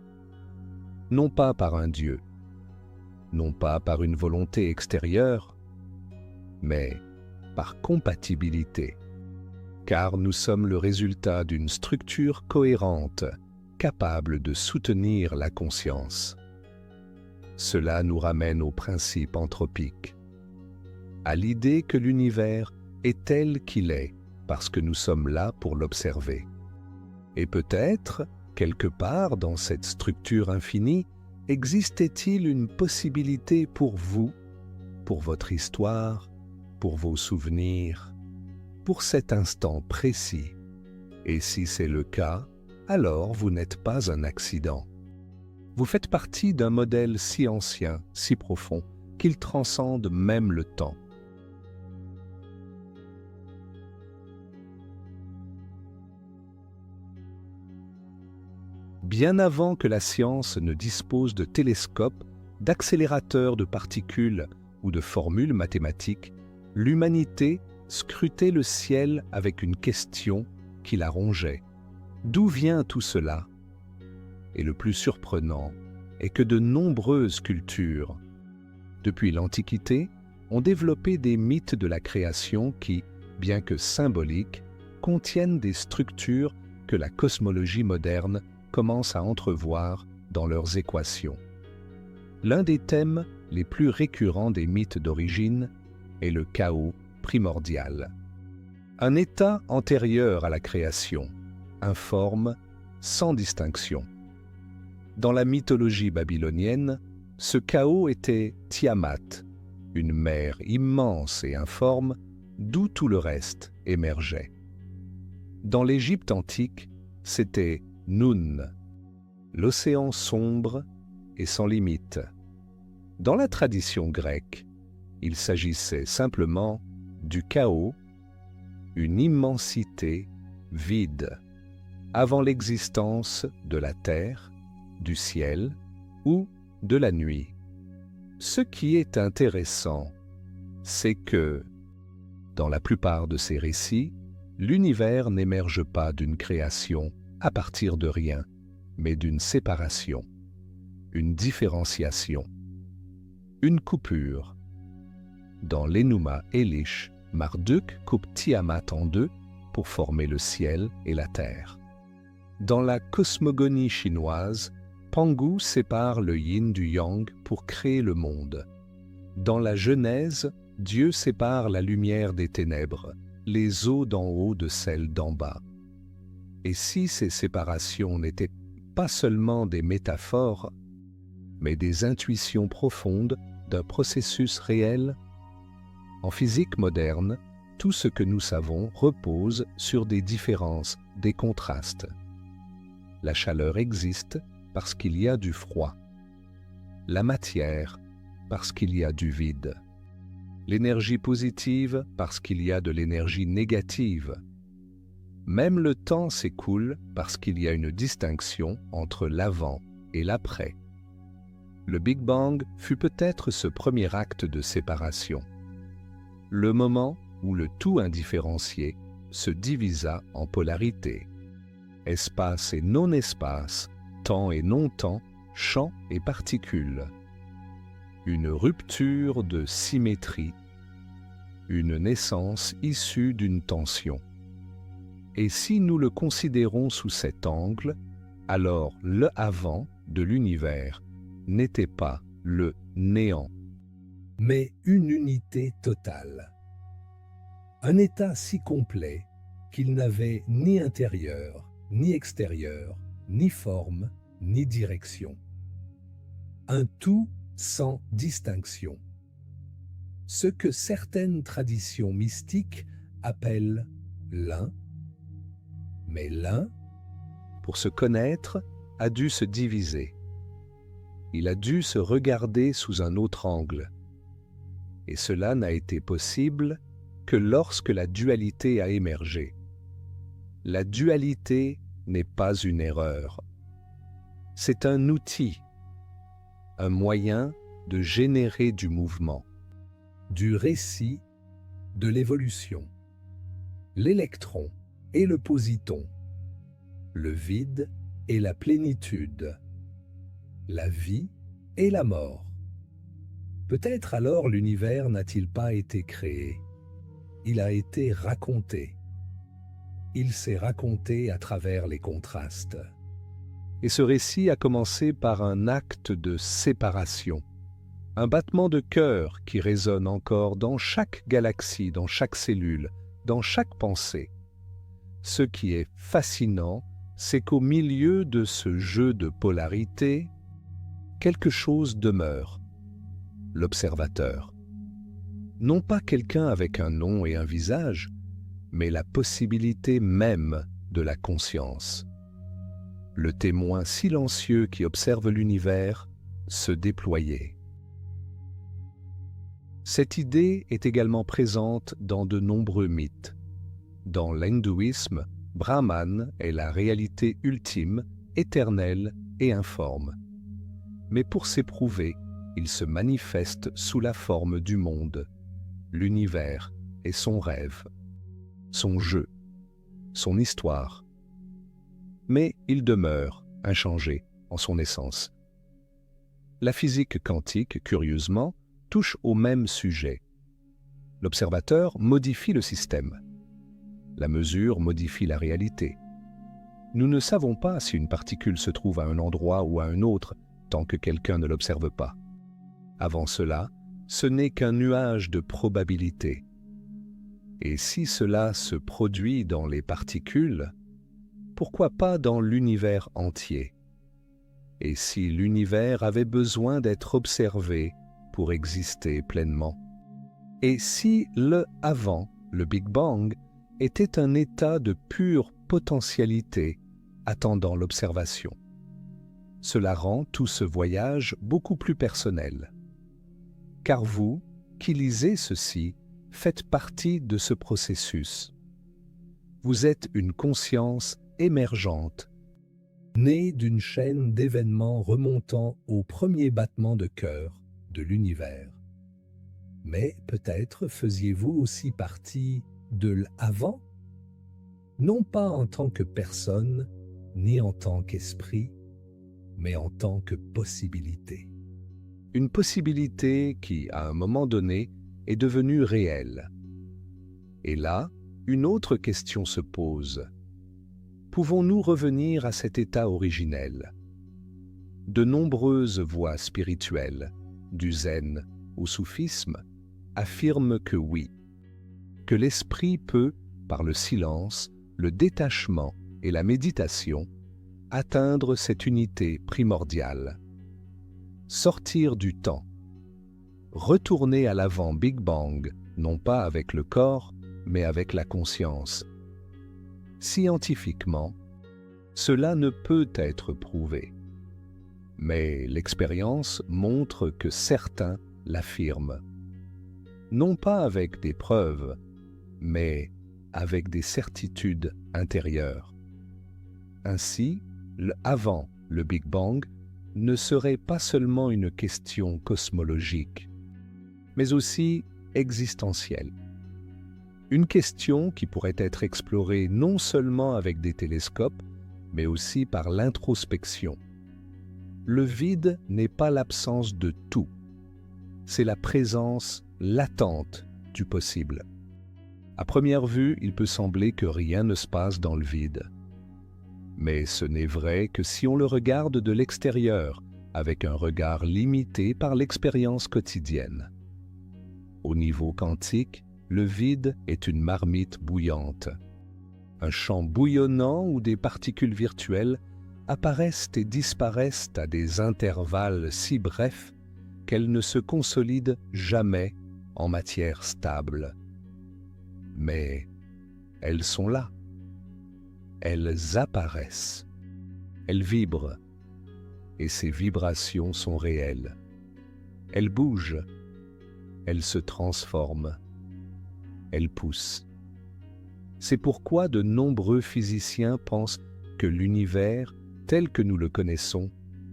Non pas par un Dieu, non pas par une volonté extérieure, mais par compatibilité. Car nous sommes le résultat d'une structure cohérente, capable de soutenir la conscience. Cela nous ramène au principe anthropique, à l'idée que l'univers est tel qu'il est, parce que nous sommes là pour l'observer. Et peut-être, quelque part dans cette structure infinie, existait-il une possibilité pour vous, pour votre histoire, pour vos souvenirs, pour cet instant précis? Et si c'est le cas, alors vous n'êtes pas un accident. Vous faites partie d'un modèle si ancien, si profond, qu'il transcende même le temps. Bien avant que la science ne dispose de télescopes, d'accélérateurs de particules ou de formules mathématiques, l'humanité scrutait le ciel avec une question qui la rongeait. D'où vient tout cela? Et le plus surprenant est que de nombreuses cultures, depuis l'Antiquité, ont développé des mythes de la création qui, bien que symboliques, contiennent des structures que la cosmologie moderne commence à entrevoir dans leurs équations. L'un des thèmes les plus récurrents des mythes d'origine est le chaos primordial. Un état antérieur à la création, informe, sans distinction. Dans la mythologie babylonienne, ce chaos était Tiamat, une mer immense et informe d'où tout le reste émergeait. Dans l'Égypte antique, c'était Nun, l'océan sombre et sans limite. Dans la tradition grecque, il s'agissait simplement du chaos, une immensité vide, avant l'existence de la terre, du ciel ou de la nuit. Ce qui est intéressant, c'est que, dans la plupart de ces récits, l'univers n'émerge pas d'une création à partir de rien, mais d'une séparation, une différenciation, une coupure. Dans l'Enuma Elish, Marduk coupe Tiamat en deux pour former le ciel et la terre. Dans la cosmogonie chinoise, Pangu sépare le yin du yang pour créer le monde. Dans la Genèse, Dieu sépare la lumière des ténèbres, les eaux d'en haut de celles d'en bas. Et si ces séparations n'étaient pas seulement des métaphores, mais des intuitions profondes d'un processus réel? En physique moderne, tout ce que nous savons repose sur des différences, des contrastes. La chaleur existe parce qu'il y a du froid. La matière parce qu'il y a du vide. L'énergie positive parce qu'il y a de l'énergie négative. Même le temps s'écoule parce qu'il y a une distinction entre l'avant et l'après. Le Big Bang fut peut-être ce premier acte de séparation. Le moment où le tout indifférencié se divisa en polarités. Espace et non-espace, temps et non-temps, champ et particules. Une rupture de symétrie, une naissance issue d'une tension. Et si nous le considérons sous cet angle, alors le avant de l'univers n'était pas le néant, mais une unité totale. Un état si complet qu'il n'avait ni intérieur, ni extérieur, ni forme, ni direction. Un tout sans distinction. Ce que certaines traditions mystiques appellent l'un, mais l'un, pour se connaître, a dû se diviser. Il a dû se regarder sous un autre angle. Et cela n'a été possible que lorsque la dualité a émergé. La dualité n'est pas une erreur. C'est un outil, un moyen de générer du mouvement, du récit, de l'évolution. L'électron et le positon, le vide et la plénitude, la vie et la mort. Peut-être alors l'univers n'a-t-il pas été créé, il a été raconté. Il s'est raconté à travers les contrastes. Et ce récit a commencé par un acte de séparation, un battement de cœur qui résonne encore dans chaque galaxie, dans chaque cellule, dans chaque pensée. Ce qui est fascinant, c'est qu'au milieu de ce jeu de polarité, quelque chose demeure, l'observateur. Non pas quelqu'un avec un nom et un visage, mais la possibilité même de la conscience. Le témoin silencieux qui observe l'univers se déployer. Cette idée est également présente dans de nombreux mythes. Dans l'hindouisme, Brahman est la réalité ultime, éternelle et informe. Mais pour s'éprouver, il se manifeste sous la forme du monde, l'univers et son rêve, son jeu, son histoire. Mais il demeure inchangé en son essence. La physique quantique, curieusement, touche au même sujet. L'observateur modifie le système. La mesure modifie la réalité. Nous ne savons pas si une particule se trouve à un endroit ou à un autre tant que quelqu'un ne l'observe pas. Avant cela, ce n'est qu'un nuage de probabilités. Et si cela se produit dans les particules, pourquoi pas dans l'univers entier? Et si l'univers avait besoin d'être observé pour exister pleinement? Et si le avant, le Big Bang, était un état de pure potentialité attendant l'observation? Cela rend tout ce voyage beaucoup plus personnel. Car vous, qui lisez ceci, faites partie de ce processus. Vous êtes une conscience émergente, née d'une chaîne d'événements remontant au premier battement de cœur de l'univers. Mais peut-être faisiez-vous aussi partie de l'avant, non pas en tant que personne, ni en tant qu'esprit, mais en tant que possibilité. Une possibilité qui, à un moment donné, est devenue réelle. Et là, une autre question se pose. Pouvons-nous revenir à cet état originel? De nombreuses voies spirituelles, du zen au soufisme, affirment que oui, que l'esprit peut, par le silence, le détachement et la méditation, atteindre cette unité primordiale. Sortir du temps. Retourner à l'avant Big Bang, non pas avec le corps, mais avec la conscience. Scientifiquement, cela ne peut être prouvé. Mais l'expérience montre que certains l'affirment. Non pas avec des preuves, mais avec des certitudes intérieures. Ainsi, avant le Big Bang ne serait pas seulement une question cosmologique, mais aussi existentielle. Une question qui pourrait être explorée non seulement avec des télescopes, mais aussi par l'introspection. Le vide n'est pas l'absence de tout, c'est la présence latente du possible. À première vue, il peut sembler que rien ne se passe dans le vide. Mais ce n'est vrai que si on le regarde de l'extérieur, avec un regard limité par l'expérience quotidienne. Au niveau quantique, le vide est une marmite bouillante. Un champ bouillonnant où des particules virtuelles apparaissent et disparaissent à des intervalles si brefs qu'elles ne se consolident jamais en matière stable. Mais elles sont là. Elles apparaissent. Elles vibrent. Et ces vibrations sont réelles. Elles bougent. Elles se transforment. Elles poussent. C'est pourquoi de nombreux physiciens pensent que l'univers, tel que nous le connaissons,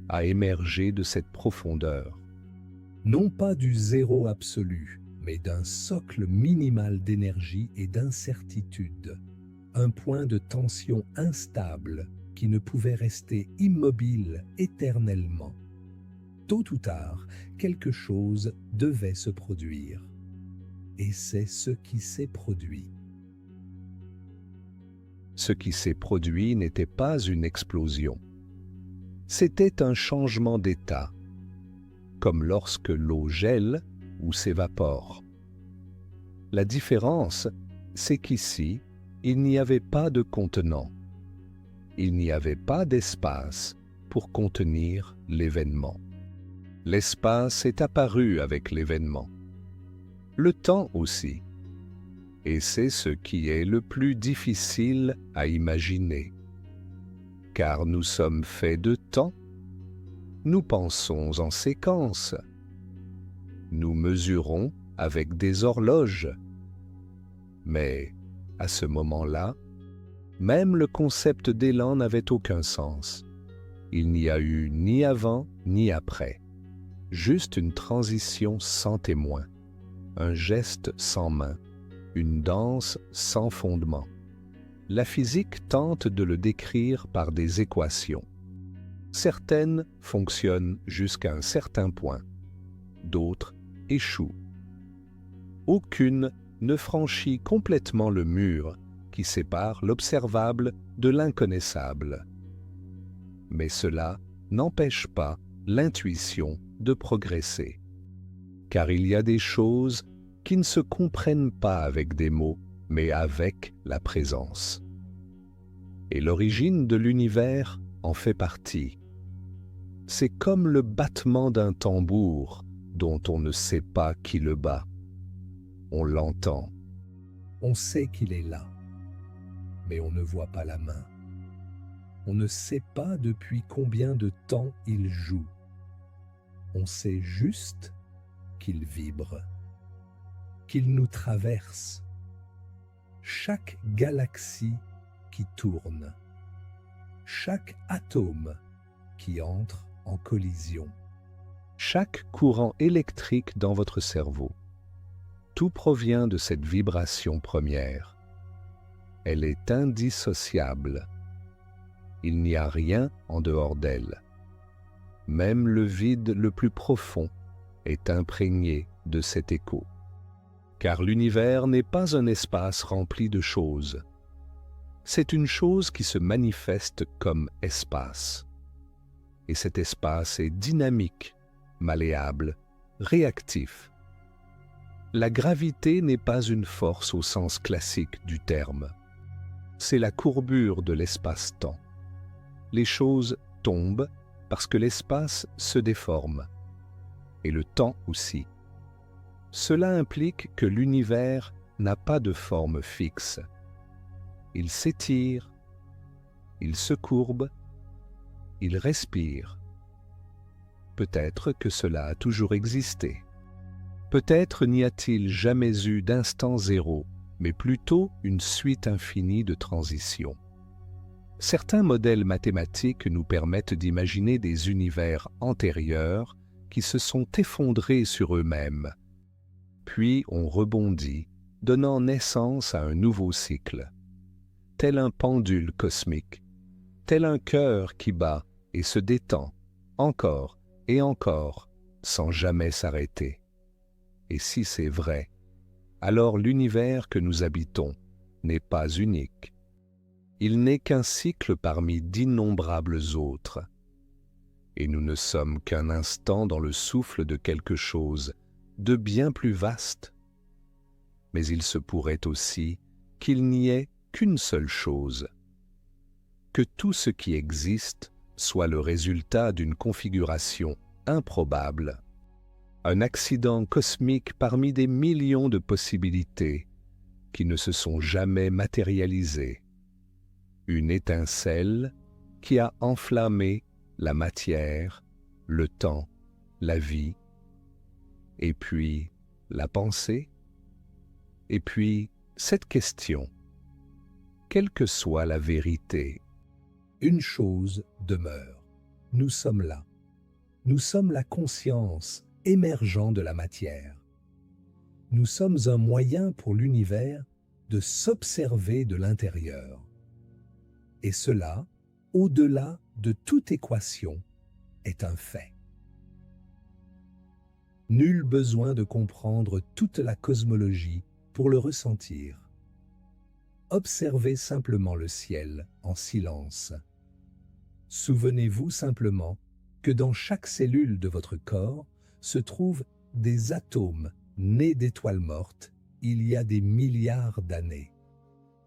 a émergé de cette profondeur. Non pas du zéro absolu, mais d'un socle minimal d'énergie et d'incertitude, un point de tension instable qui ne pouvait rester immobile éternellement. Tôt ou tard, quelque chose devait se produire. Et c'est ce qui s'est produit. Ce qui s'est produit n'était pas une explosion. C'était un changement d'état, comme lorsque l'eau gèle ou s'évapore. La différence, c'est qu'ici, il n'y avait pas de contenant. Il n'y avait pas d'espace pour contenir l'événement. L'espace est apparu avec l'événement. Le temps aussi. Et c'est ce qui est le plus difficile à imaginer. Car nous sommes faits de temps. Nous pensons en séquence. Nous mesurons avec des horloges. Mais, à ce moment-là, même le concept d'élan n'avait aucun sens. Il n'y a eu ni avant ni après. Juste une transition sans témoin, un geste sans main, une danse sans fondement. La physique tente de le décrire par des équations. Certaines fonctionnent jusqu'à un certain point, d'autres échouent. Aucune ne franchit complètement le mur qui sépare l'observable de l'inconnaissable. Mais cela n'empêche pas l'intuition de progresser. Car il y a des choses qui ne se comprennent pas avec des mots, mais avec la présence. Et l'origine de l'univers en fait partie. C'est comme le battement d'un tambour dont on ne sait pas qui le bat. On l'entend. On sait qu'il est là, mais on ne voit pas la main. On ne sait pas depuis combien de temps il joue. On sait juste qu'il vibre. qu'il nous traverse, chaque galaxie qui tourne, chaque atome qui entre en collision, chaque courant électrique dans votre cerveau. Tout provient de cette vibration première. Elle est indissociable. Il n'y a rien en dehors d'elle. Même le vide le plus profond est imprégné de cet écho. Car l'univers n'est pas un espace rempli de choses. C'est une chose qui se manifeste comme espace. Et cet espace est dynamique, malléable, réactif. La gravité n'est pas une force au sens classique du terme. C'est la courbure de l'espace-temps. Les choses tombent parce que l'espace se déforme, et le temps aussi. Cela implique que l'univers n'a pas de forme fixe. Il s'étire, il se courbe, il respire. Peut-être que cela a toujours existé. Peut-être n'y a-t-il jamais eu d'instant zéro, mais plutôt une suite infinie de transitions. Certains modèles mathématiques nous permettent d'imaginer des univers antérieurs qui se sont effondrés sur eux-mêmes, puis ont rebondi, donnant naissance à un nouveau cycle. Tel un pendule cosmique, tel un cœur qui bat et se détend, encore et encore, sans jamais s'arrêter. Et si c'est vrai, alors l'univers que nous habitons n'est pas unique. Il n'est qu'un cycle parmi d'innombrables autres. Et nous ne sommes qu'un instant dans le souffle de quelque chose de bien plus vaste. Mais il se pourrait aussi qu'il n'y ait qu'une seule chose, que tout ce qui existe soit le résultat d'une configuration improbable, un accident cosmique parmi des millions de possibilités qui ne se sont jamais matérialisées, une étincelle qui a enflammé la matière, le temps, la vie, et puis la pensée, et puis cette question. Quelle que soit la vérité, une chose demeure. Nous sommes là. Nous sommes la conscience émergeant de la matière. Nous sommes un moyen pour l'univers de s'observer de l'intérieur. Et cela, au-delà de toute équation, est un fait. Nul besoin de comprendre toute la cosmologie pour le ressentir. Observez simplement le ciel en silence. Souvenez-vous simplement que dans chaque cellule de votre corps se trouvent des atomes nés d'étoiles mortes il y a des milliards d'années.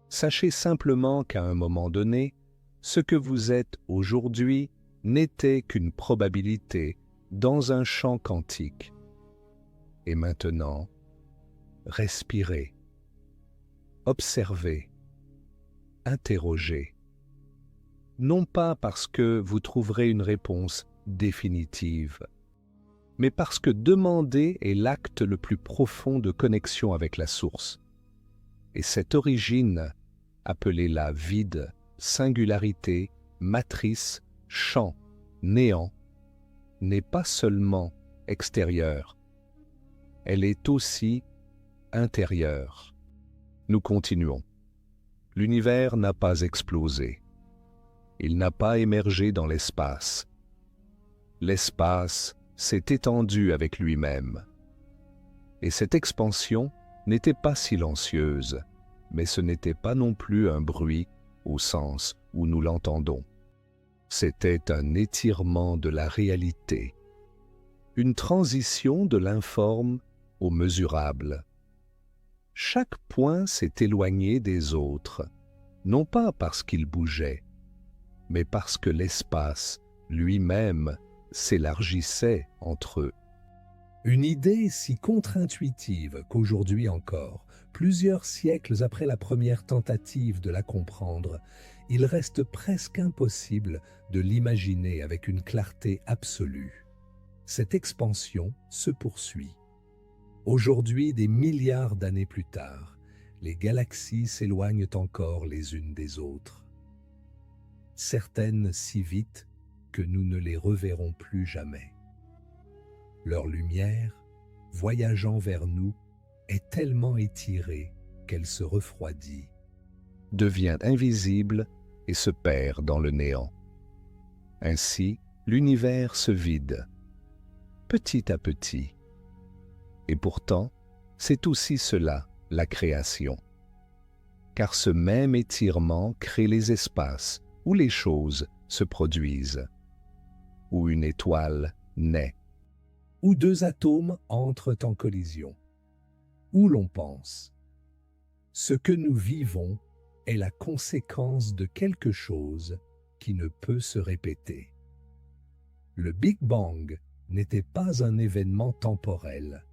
Sachez simplement qu'à un moment donné, ce que vous êtes aujourd'hui n'était qu'une probabilité dans un champ quantique. Et maintenant, respirez, observez, interrogez. Non pas parce que vous trouverez une réponse définitive, mais parce que demander est l'acte le plus profond de connexion avec la source. Et cette origine, appelez-la vide, singularité, matrice, champ, néant, n'est pas seulement extérieure, elle est aussi intérieure. Nous continuons. L'univers n'a pas explosé. Il n'a pas émergé dans l'espace. L'espace s'est étendu avec lui-même. Et cette expansion n'était pas silencieuse, mais ce n'était pas non plus un bruit au sens où nous l'entendons. C'était un étirement de la réalité, une transition de l'informe au mesurable. Chaque point s'est éloigné des autres, non pas parce qu'il bougeait, mais parce que l'espace lui-même s'élargissait entre eux. Une idée si contre-intuitive qu'aujourd'hui encore, plusieurs siècles après la première tentative de la comprendre, il reste presque impossible de l'imaginer avec une clarté absolue. Cette expansion se poursuit. Aujourd'hui, des milliards d'années plus tard, les galaxies s'éloignent encore les unes des autres. Certaines si vite que nous ne les reverrons plus jamais. Leur lumière, voyageant vers nous, est tellement étirée qu'elle se refroidit, devient invisible et se perd dans le néant. Ainsi, l'univers se vide, petit à petit. Et pourtant, c'est aussi cela, la création. Car ce même étirement crée les espaces où les choses se produisent, où une étoile naît, où deux atomes entrent en collision, où l'on pense. Ce que nous vivons est la conséquence de quelque chose qui ne peut se répéter. Le Big Bang n'était pas un événement temporel.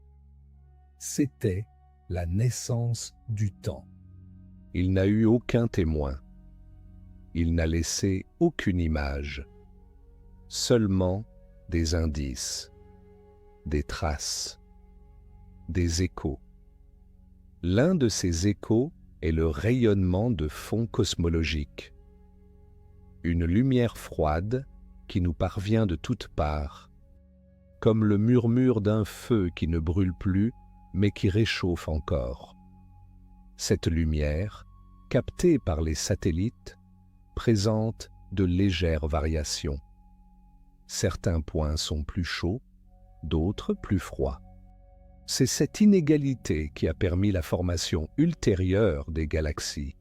C'était la naissance du temps. Il n'a eu aucun témoin. Il n'a laissé aucune image. Seulement des indices, des traces, des échos. L'un de ces échos est le rayonnement de fond cosmologique. Une lumière froide qui nous parvient de toutes parts, comme le murmure d'un feu qui ne brûle plus, mais qui réchauffe encore. Cette lumière, captée par les satellites, présente de légères variations. Certains points sont plus chauds, d'autres plus froids. C'est cette inégalité qui a permis la formation ultérieure des galaxies.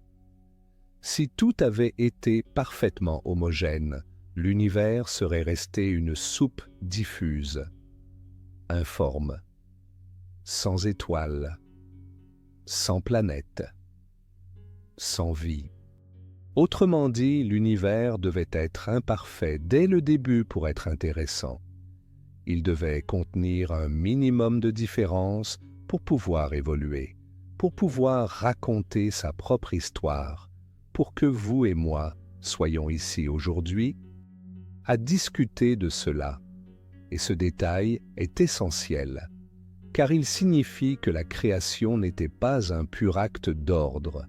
Si tout avait été parfaitement homogène, l'univers serait resté une soupe diffuse, informe, sans étoiles, sans planètes, sans vie. Autrement dit, l'univers devait être imparfait dès le début pour être intéressant. Il devait contenir un minimum de différences pour pouvoir évoluer, pour pouvoir raconter sa propre histoire, pour que vous et moi soyons ici aujourd'hui à discuter de cela. Et ce détail est essentiel, car il signifie que la création n'était pas un pur acte d'ordre.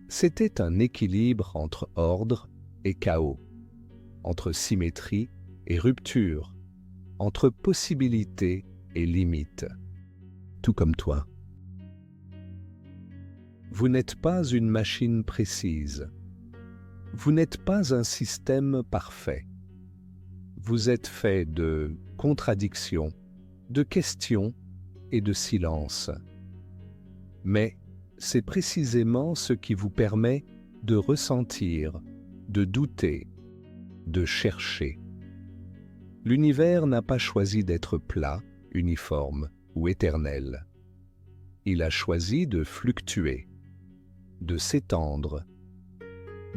C'était un équilibre entre ordre et chaos, entre symétrie et rupture, entre possibilité et limite, tout comme toi. Vous n'êtes pas une machine précise. Vous n'êtes pas un système parfait. Vous êtes fait de contradictions, de questions et de silence. Mais c'est précisément ce qui vous permet de ressentir, de douter, de chercher. L'univers n'a pas choisi d'être plat, uniforme ou éternel. Il a choisi de fluctuer, de s'étendre,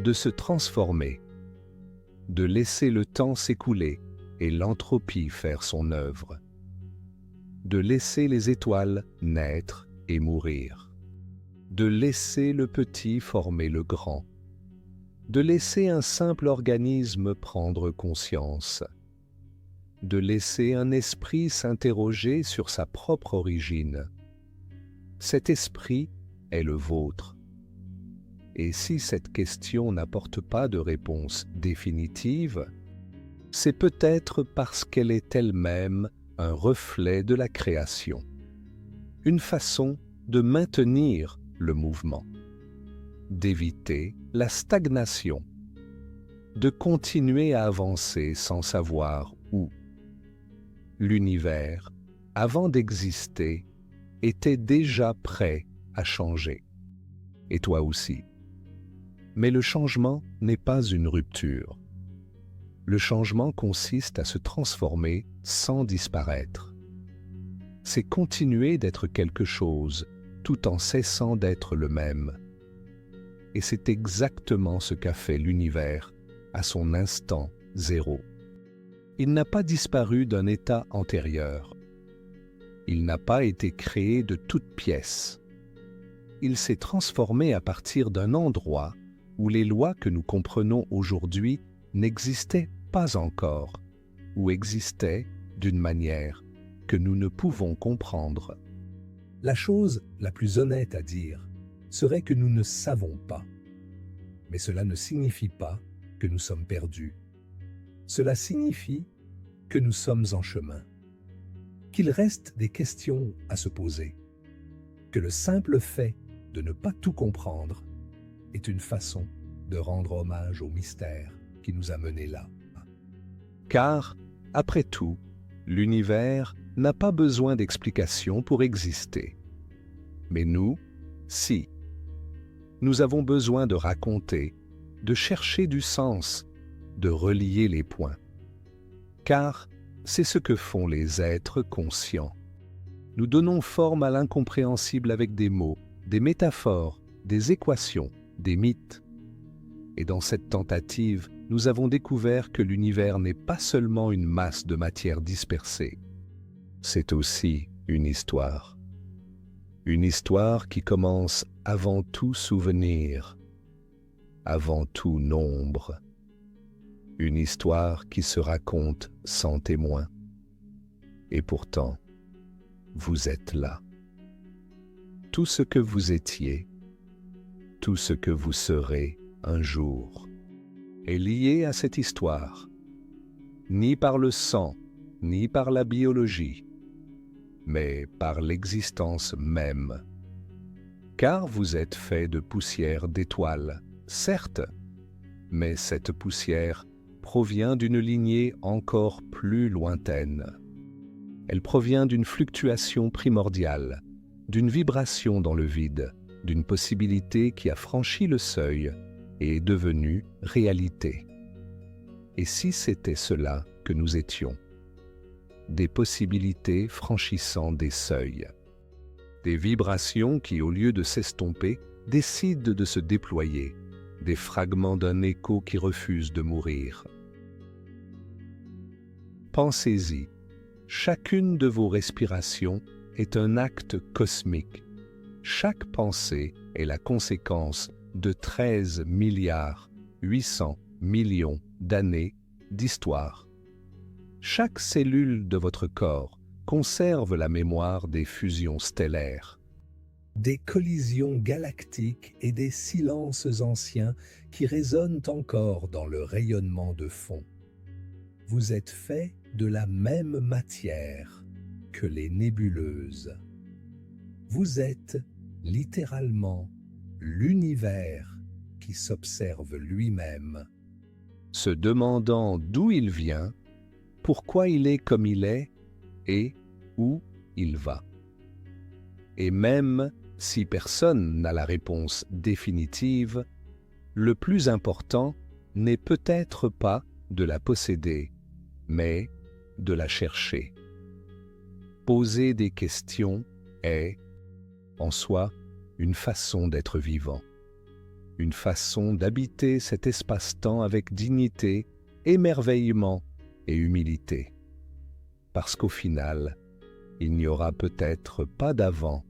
de se transformer, de laisser le temps s'écouler et l'entropie faire son œuvre, de laisser les étoiles naître et mourir, de laisser le petit former le grand, de laisser un simple organisme prendre conscience, de laisser un esprit s'interroger sur sa propre origine. Cet esprit est le vôtre. Et si cette question n'apporte pas de réponse définitive, c'est peut-être parce qu'elle est elle-même un reflet de la création, une façon de maintenir le mouvement, d'éviter la stagnation, de continuer à avancer sans savoir où. L'univers, avant d'exister, était déjà prêt à changer. Et toi aussi. Mais le changement n'est pas une rupture. Le changement consiste à se transformer sans disparaître. C'est continuer d'être quelque chose tout en cessant d'être le même. Et c'est exactement ce qu'a fait l'univers à son instant zéro. Il n'a pas disparu d'un état antérieur. Il n'a pas été créé de toutes pièces. Il s'est transformé à partir d'un endroit où les lois que nous comprenons aujourd'hui n'existaient pas encore, ou existaient d'une manière que nous ne pouvons comprendre. La chose la plus honnête à dire serait que nous ne savons pas. Mais cela ne signifie pas que nous sommes perdus. Cela signifie que nous sommes en chemin, qu'il reste des questions à se poser, que le simple fait de ne pas tout comprendre est une façon de rendre hommage au mystère qui nous a menés là. Car, après tout, l'univers n'a pas besoin d'explications pour exister. Mais nous, si. Nous avons besoin de raconter, de chercher du sens, de relier les points. Car c'est ce que font les êtres conscients. Nous donnons forme à l'incompréhensible avec des mots, des métaphores, des équations, des mythes. Et dans cette tentative, nous avons découvert que l'univers n'est pas seulement une masse de matière dispersée. C'est aussi une histoire. Une histoire qui commence avant tout souvenir, avant tout nombre. Une histoire qui se raconte sans témoin. Et pourtant, vous êtes là. Tout ce que vous étiez, tout ce que vous serez un jour, est lié à cette histoire, ni par le sang, ni par la biologie, mais par l'existence même. Car vous êtes fait de poussière d'étoiles, certes, mais cette poussière provient d'une lignée encore plus lointaine. Elle provient d'une fluctuation primordiale, d'une vibration dans le vide, d'une possibilité qui a franchi le seuil et est devenue réalité. Et si c'était cela que nous étions? Des possibilités franchissant des seuils. Des vibrations qui, au lieu de s'estomper, décident de se déployer, des fragments d'un écho qui refuse de mourir. Pensez-y, chacune de vos respirations est un acte cosmique. Chaque pensée est la conséquence de 13 milliards 800 millions d'années d'histoire. Chaque cellule de votre corps conserve la mémoire des fusions stellaires, des collisions galactiques et des silences anciens qui résonnent encore dans le rayonnement de fond. Vous êtes fait de la même matière que les nébuleuses. Vous êtes littéralement l'univers qui s'observe lui-même, se demandant d'où il vient, pourquoi il est comme il est et où il va. Et même si personne n'a la réponse définitive, le plus important n'est peut-être pas de la posséder, mais de la chercher. Poser des questions est, en soi, une façon d'être vivant, une façon d'habiter cet espace-temps avec dignité, émerveillement et humilité. Parce qu'au final, il n'y aura peut-être pas d'avant,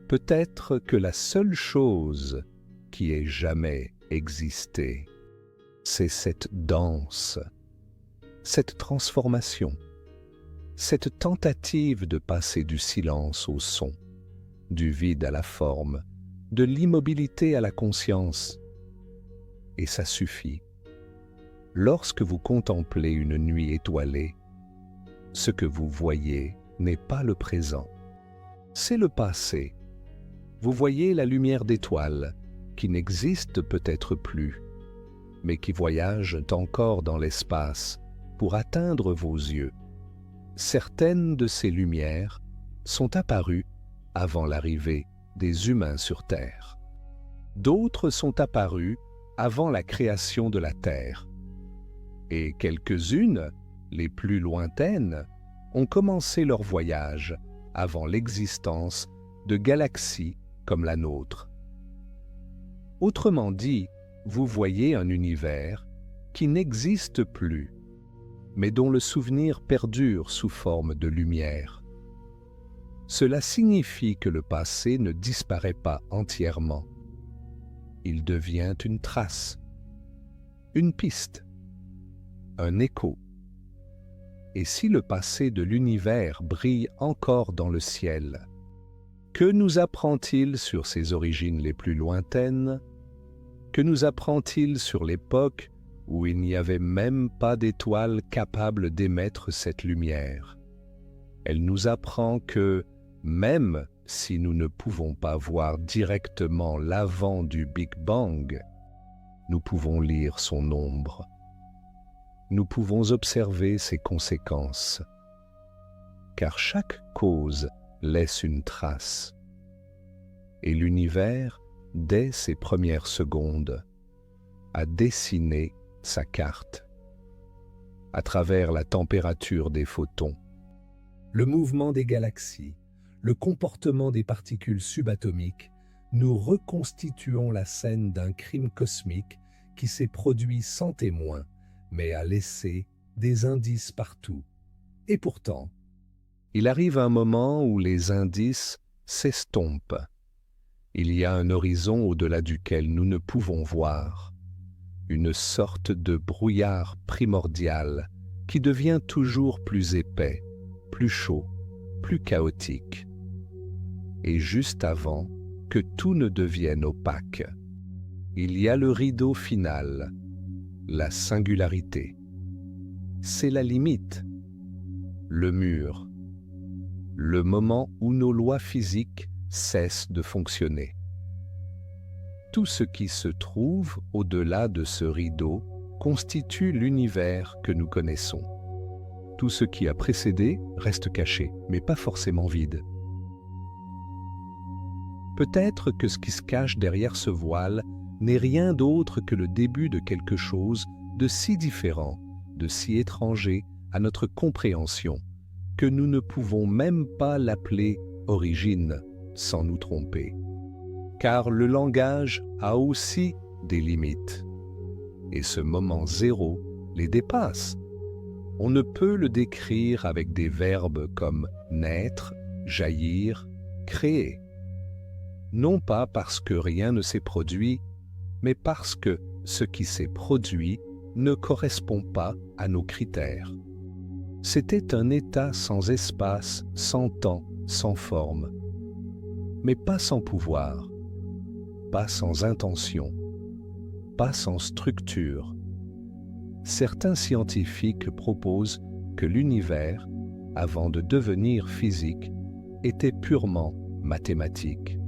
peut-être que la seule chose qui ait jamais existé, c'est cette danse, cette transformation, cette tentative de passer du silence au son, du vide à la forme, de l'immobilité à la conscience. Et ça suffit. Lorsque vous contemplez une nuit étoilée, ce que vous voyez n'est pas le présent, c'est le passé. Vous voyez la lumière d'étoiles qui n'existe peut-être plus, mais qui voyagent encore dans l'espace pour atteindre vos yeux. Certaines de ces lumières sont apparues avant l'arrivée des humains sur Terre. D'autres sont apparues avant la création de la Terre. Et quelques-unes, les plus lointaines, ont commencé leur voyage avant l'existence de galaxies comme la nôtre. Autrement dit, vous voyez un univers qui n'existe plus, mais dont le souvenir perdure sous forme de lumière. Cela signifie que le passé ne disparaît pas entièrement. Il devient une trace, une piste, un écho. Et si le passé de l'univers brille encore dans le ciel, Que nous apprend-il sur ses origines les plus lointaines? Que nous apprend-il sur l'époque où il n'y avait même pas d'étoiles capables d'émettre cette lumière? Elle nous apprend que, même si nous ne pouvons pas voir directement l'avant du Big Bang, nous pouvons lire son ombre. Nous pouvons observer ses conséquences. Car chaque cause laisse une trace. Et l'univers, dès ses premières secondes, a dessiné sa carte. À travers la température des photons, le mouvement des galaxies, le comportement des particules subatomiques, nous reconstituons la scène d'un crime cosmique qui s'est produit sans témoin, mais a laissé des indices partout. Et pourtant, il arrive un moment où les indices s'estompent. Il y a un horizon au-delà duquel nous ne pouvons voir, une sorte de brouillard primordial qui devient toujours plus épais, plus chaud, plus chaotique. Et juste avant que tout ne devienne opaque, il y a le rideau final, la singularité. C'est la limite, le mur, le moment où nos lois physiques cessent de fonctionner. Tout ce qui se trouve au-delà de ce rideau constitue l'univers que nous connaissons. Tout ce qui a précédé reste caché, mais pas forcément vide. Peut-être que ce qui se cache derrière ce voile n'est rien d'autre que le début de quelque chose de si différent, de si étranger à notre compréhension, que nous ne pouvons même pas l'appeler origine sans nous tromper. Car le langage a aussi des limites. Et ce moment zéro les dépasse. On ne peut le décrire avec des verbes comme naître, jaillir, créer. Non pas parce que rien ne s'est produit, mais parce que ce qui s'est produit ne correspond pas à nos critères. C'était un état sans espace, sans temps, sans forme, mais pas sans pouvoir, pas sans intention, pas sans structure. Certains scientifiques proposent que l'univers, avant de devenir physique, était purement mathématique.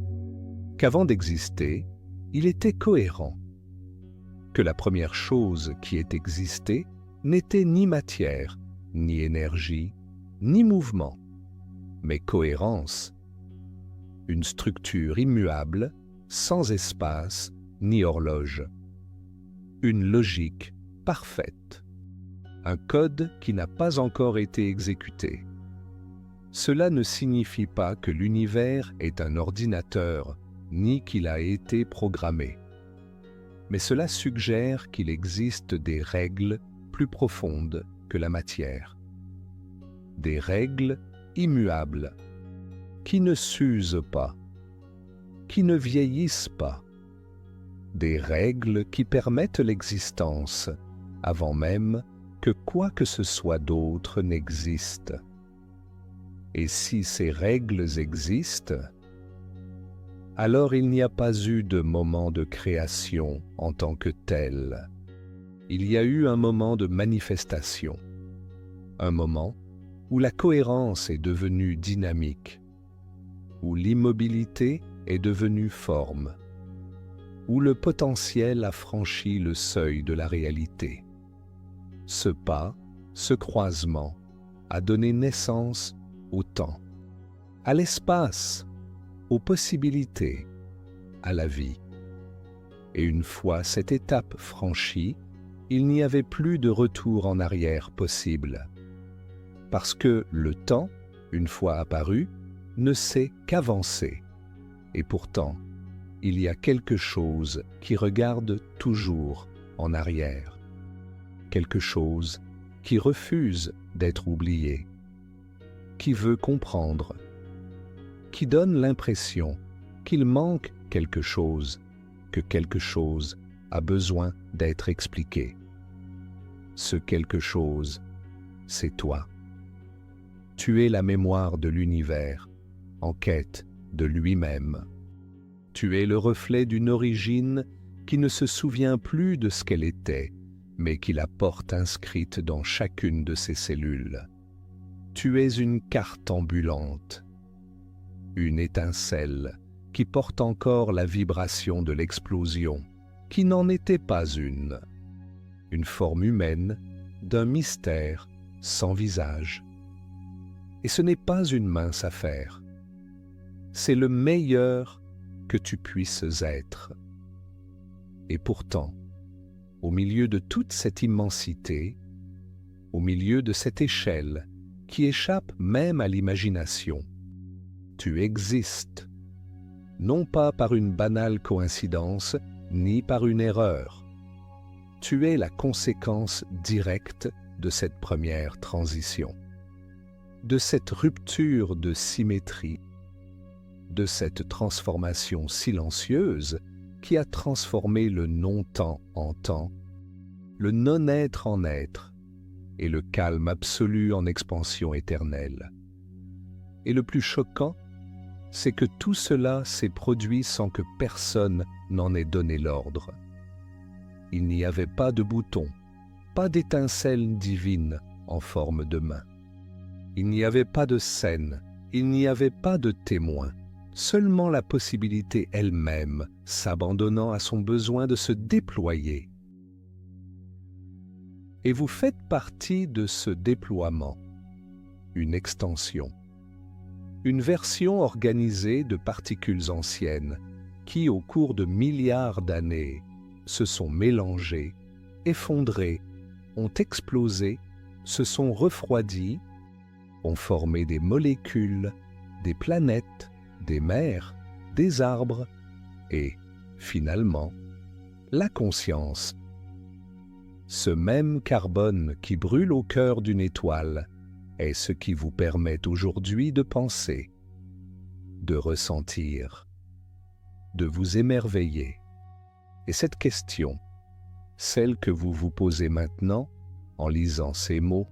Qu'avant d'exister, il était cohérent. Que la première chose qui ait existé n'était ni matière, ni énergie, ni mouvement, mais cohérence. Une structure immuable, sans espace ni horloge. Une logique parfaite. Un code qui n'a pas encore été exécuté. Cela ne signifie pas que l'univers est un ordinateur, ni qu'il a été programmé. Mais cela suggère qu'il existe des règles plus profondes que la matière. Des règles immuables, qui ne s'usent pas, qui ne vieillissent pas. Des règles qui permettent l'existence, avant même que quoi que ce soit d'autre n'existe. Et si ces règles existent, alors il n'y a pas eu de moment de création en tant que tel. Il y a eu un moment de manifestation, un moment où la cohérence est devenue dynamique, où l'immobilité est devenue forme, où le potentiel a franchi le seuil de la réalité. Ce pas, ce croisement, a donné naissance au temps, à l'espace, aux possibilités, à la vie. Et une fois cette étape franchie, il n'y avait plus de retour en arrière possible. Parce que le temps, une fois apparu, ne sait qu'avancer. Et pourtant, il y a quelque chose qui regarde toujours en arrière. Quelque chose qui refuse d'être oublié, qui veut comprendre, qui donne l'impression qu'il manque quelque chose, que quelque chose a besoin d'être expliqué. Ce quelque chose, c'est toi. Tu es la mémoire de l'univers, en quête de lui-même. Tu es le reflet d'une origine qui ne se souvient plus de ce qu'elle était, mais qui la porte inscrite dans chacune de ses cellules. Tu es une carte ambulante, une étincelle qui porte encore la vibration de l'explosion, qui n'en était pas une forme humaine d'un mystère sans visage. Et ce n'est pas une mince affaire, c'est le meilleur que tu puisses être. Et pourtant, au milieu de toute cette immensité, au milieu de cette échelle qui échappe même à l'imagination, tu existes, non pas par une banale coïncidence, ni par une erreur. Tu es la conséquence directe de cette première transition, de cette rupture de symétrie, de cette transformation silencieuse qui a transformé le non-temps en temps, le non-être en être, et le calme absolu en expansion éternelle. Et le plus choquant, c'est que tout cela s'est produit sans que personne n'en ait donné l'ordre. Il n'y avait pas de bouton, pas d'étincelle divine en forme de main. Il n'y avait pas de scène, il n'y avait pas de témoin, seulement la possibilité elle-même s'abandonnant à son besoin de se déployer. Et vous faites partie de ce déploiement, une extension, une version organisée de particules anciennes qui, au cours de milliards d'années, se sont mélangées, effondrées, ont explosé, se sont refroidies, ont formé des molécules, des planètes, des mers, des arbres et, finalement, la conscience. Ce même carbone qui brûle au cœur d'une étoile est ce qui vous permet aujourd'hui de penser, de ressentir, de vous émerveiller. Et cette question, celle que vous vous posez maintenant en lisant ces mots,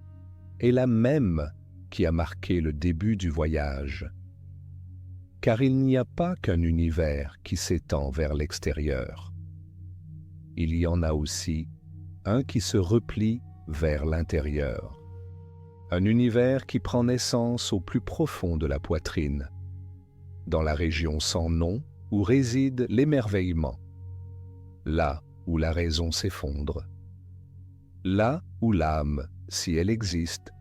est la même qui a marqué le début du voyage. Car il n'y a pas qu'un univers qui s'étend vers l'extérieur. Il y en a aussi un qui se replie vers l'intérieur. Un univers qui prend naissance au plus profond de la poitrine, dans la région sans nom où réside l'émerveillement, là où la raison s'effondre, là où l'âme, si elle existe,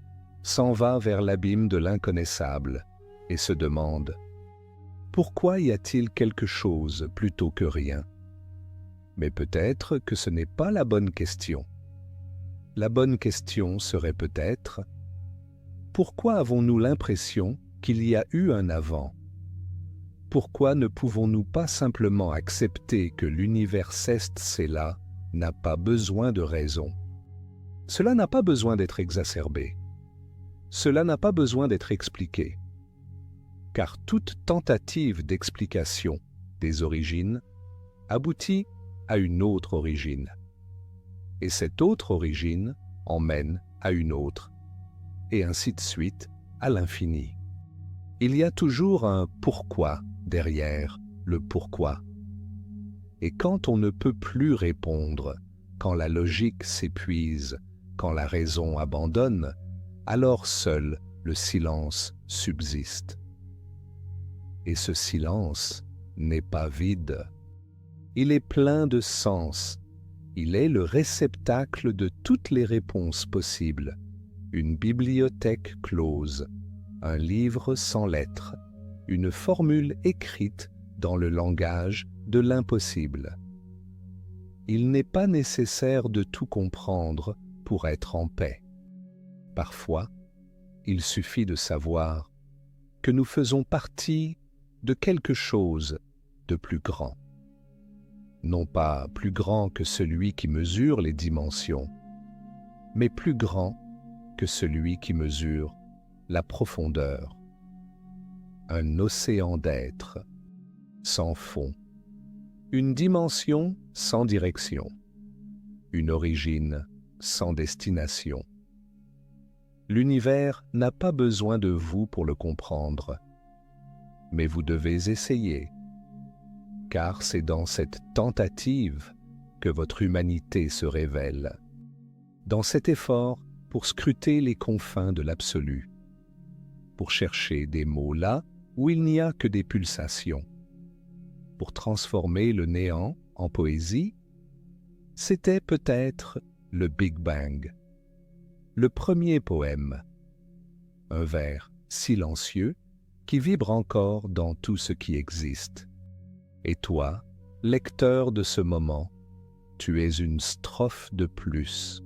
s'en va vers l'abîme de l'inconnaissable et se demande « Pourquoi y a-t-il quelque chose plutôt que rien ?» Mais peut-être que ce n'est pas la bonne question. La bonne question serait peut-être « Pourquoi avons-nous l'impression qu'il y a eu un avant ? Pourquoi ne pouvons-nous pas simplement accepter que l'univers cela n'a pas besoin de raison ? Cela n'a pas besoin d'être exacerbé. Cela n'a pas besoin d'être expliqué. Car toute tentative d'explication des origines aboutit à une autre origine. Et cette autre origine emmène à une autre, et ainsi de suite à l'infini. Il y a toujours un pourquoi derrière le pourquoi. Et quand on ne peut plus répondre, quand la logique s'épuise, quand la raison abandonne, alors seul le silence subsiste. Et ce silence n'est pas vide. Il est plein de sens. Il est le réceptacle de toutes les réponses possibles, une bibliothèque close, un livre sans lettres, une formule écrite dans le langage de l'impossible. Il n'est pas nécessaire de tout comprendre pour être en paix. Parfois, il suffit de savoir que nous faisons partie de quelque chose de plus grand. Non pas plus grand que celui qui mesure les dimensions, mais plus grand que celui qui mesure la profondeur. Un océan d'être, sans fond, une dimension sans direction, une origine sans destination. L'univers n'a pas besoin de vous pour le comprendre, mais vous devez essayer, car c'est dans cette tentative que votre humanité se révèle, dans cet effort pour scruter les confins de l'absolu, pour chercher des mots là où il n'y a que des pulsations, pour transformer le néant en poésie. C'était peut-être le Big Bang, le premier poème, un vers silencieux qui vibre encore dans tout ce qui existe. Et toi, lecteur de ce moment, tu es une strophe de plus.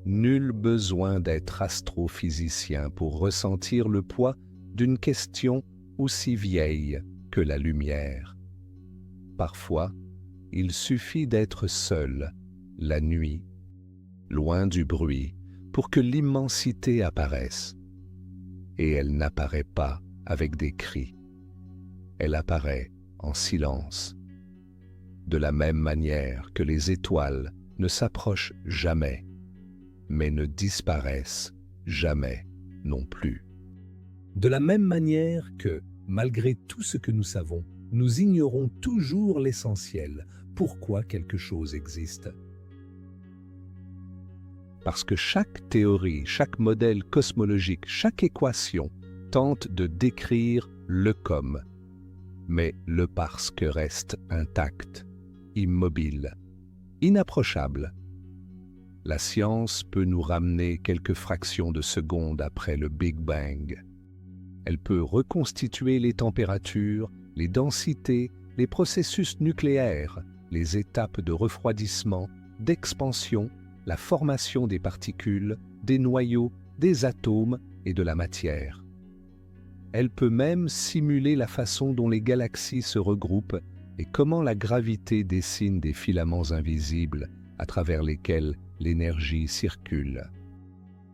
Nul besoin d'être astrophysicien pour ressentir le poids d'une question aussi vieille que la lumière. Parfois, il suffit d'être seul, la nuit, loin du bruit, pour que l'immensité apparaisse. Et elle n'apparaît pas avec des cris. Elle apparaît en silence, de la même manière que les étoiles ne s'approchent jamais, mais ne disparaissent jamais non plus. De la même manière que, malgré tout ce que nous savons, nous ignorons toujours l'essentiel, pourquoi quelque chose existe. Parce que chaque théorie, chaque modèle cosmologique, chaque équation tente de décrire le comme, mais le parce que reste intact, immobile, inapprochable. La science peut nous ramener quelques fractions de secondes après le Big Bang. Elle peut reconstituer les températures, les densités, les processus nucléaires, les étapes de refroidissement, d'expansion, la formation des particules, des noyaux, des atomes et de la matière. Elle peut même simuler la façon dont les galaxies se regroupent et comment la gravité dessine des filaments invisibles à travers lesquels l'énergie circule.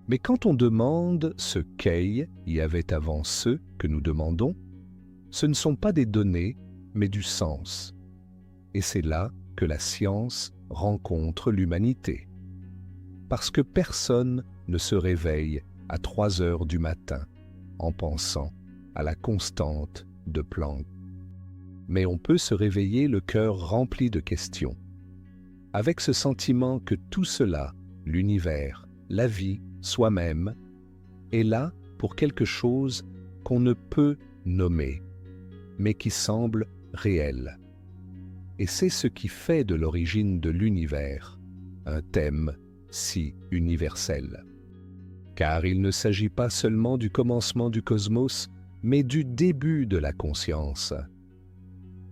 Mais quand on demande ce qu'il y avait avant ceux que nous demandons, ce ne sont pas des données, mais du sens. Et c'est là que la science rencontre l'humanité. Parce que personne ne se réveille à 3 heures du matin en pensant à la constante de Planck. Mais on peut se réveiller le cœur rempli de questions, avec ce sentiment que tout cela, l'univers, la vie, soi-même, est là pour quelque chose qu'on ne peut nommer, mais qui semble réel. Et c'est ce qui fait de l'origine de l'univers un thème si universel. Car il ne s'agit pas seulement du commencement du cosmos, mais du début de la conscience,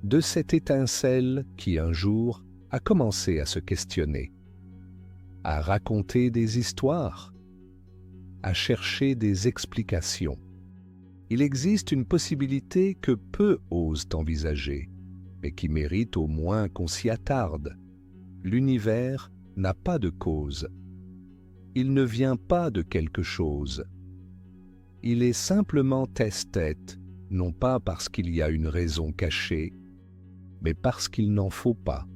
de cette étincelle qui un jour a commencé à se questionner, à raconter des histoires, à chercher des explications. Il existe une possibilité que peu osent envisager, mais qui mérite au moins qu'on s'y attarde. L'univers n'a pas de cause. Il ne vient pas de quelque chose. Il est simplement tête-tête, non pas parce qu'il y a une raison cachée, mais parce qu'il n'en faut pas.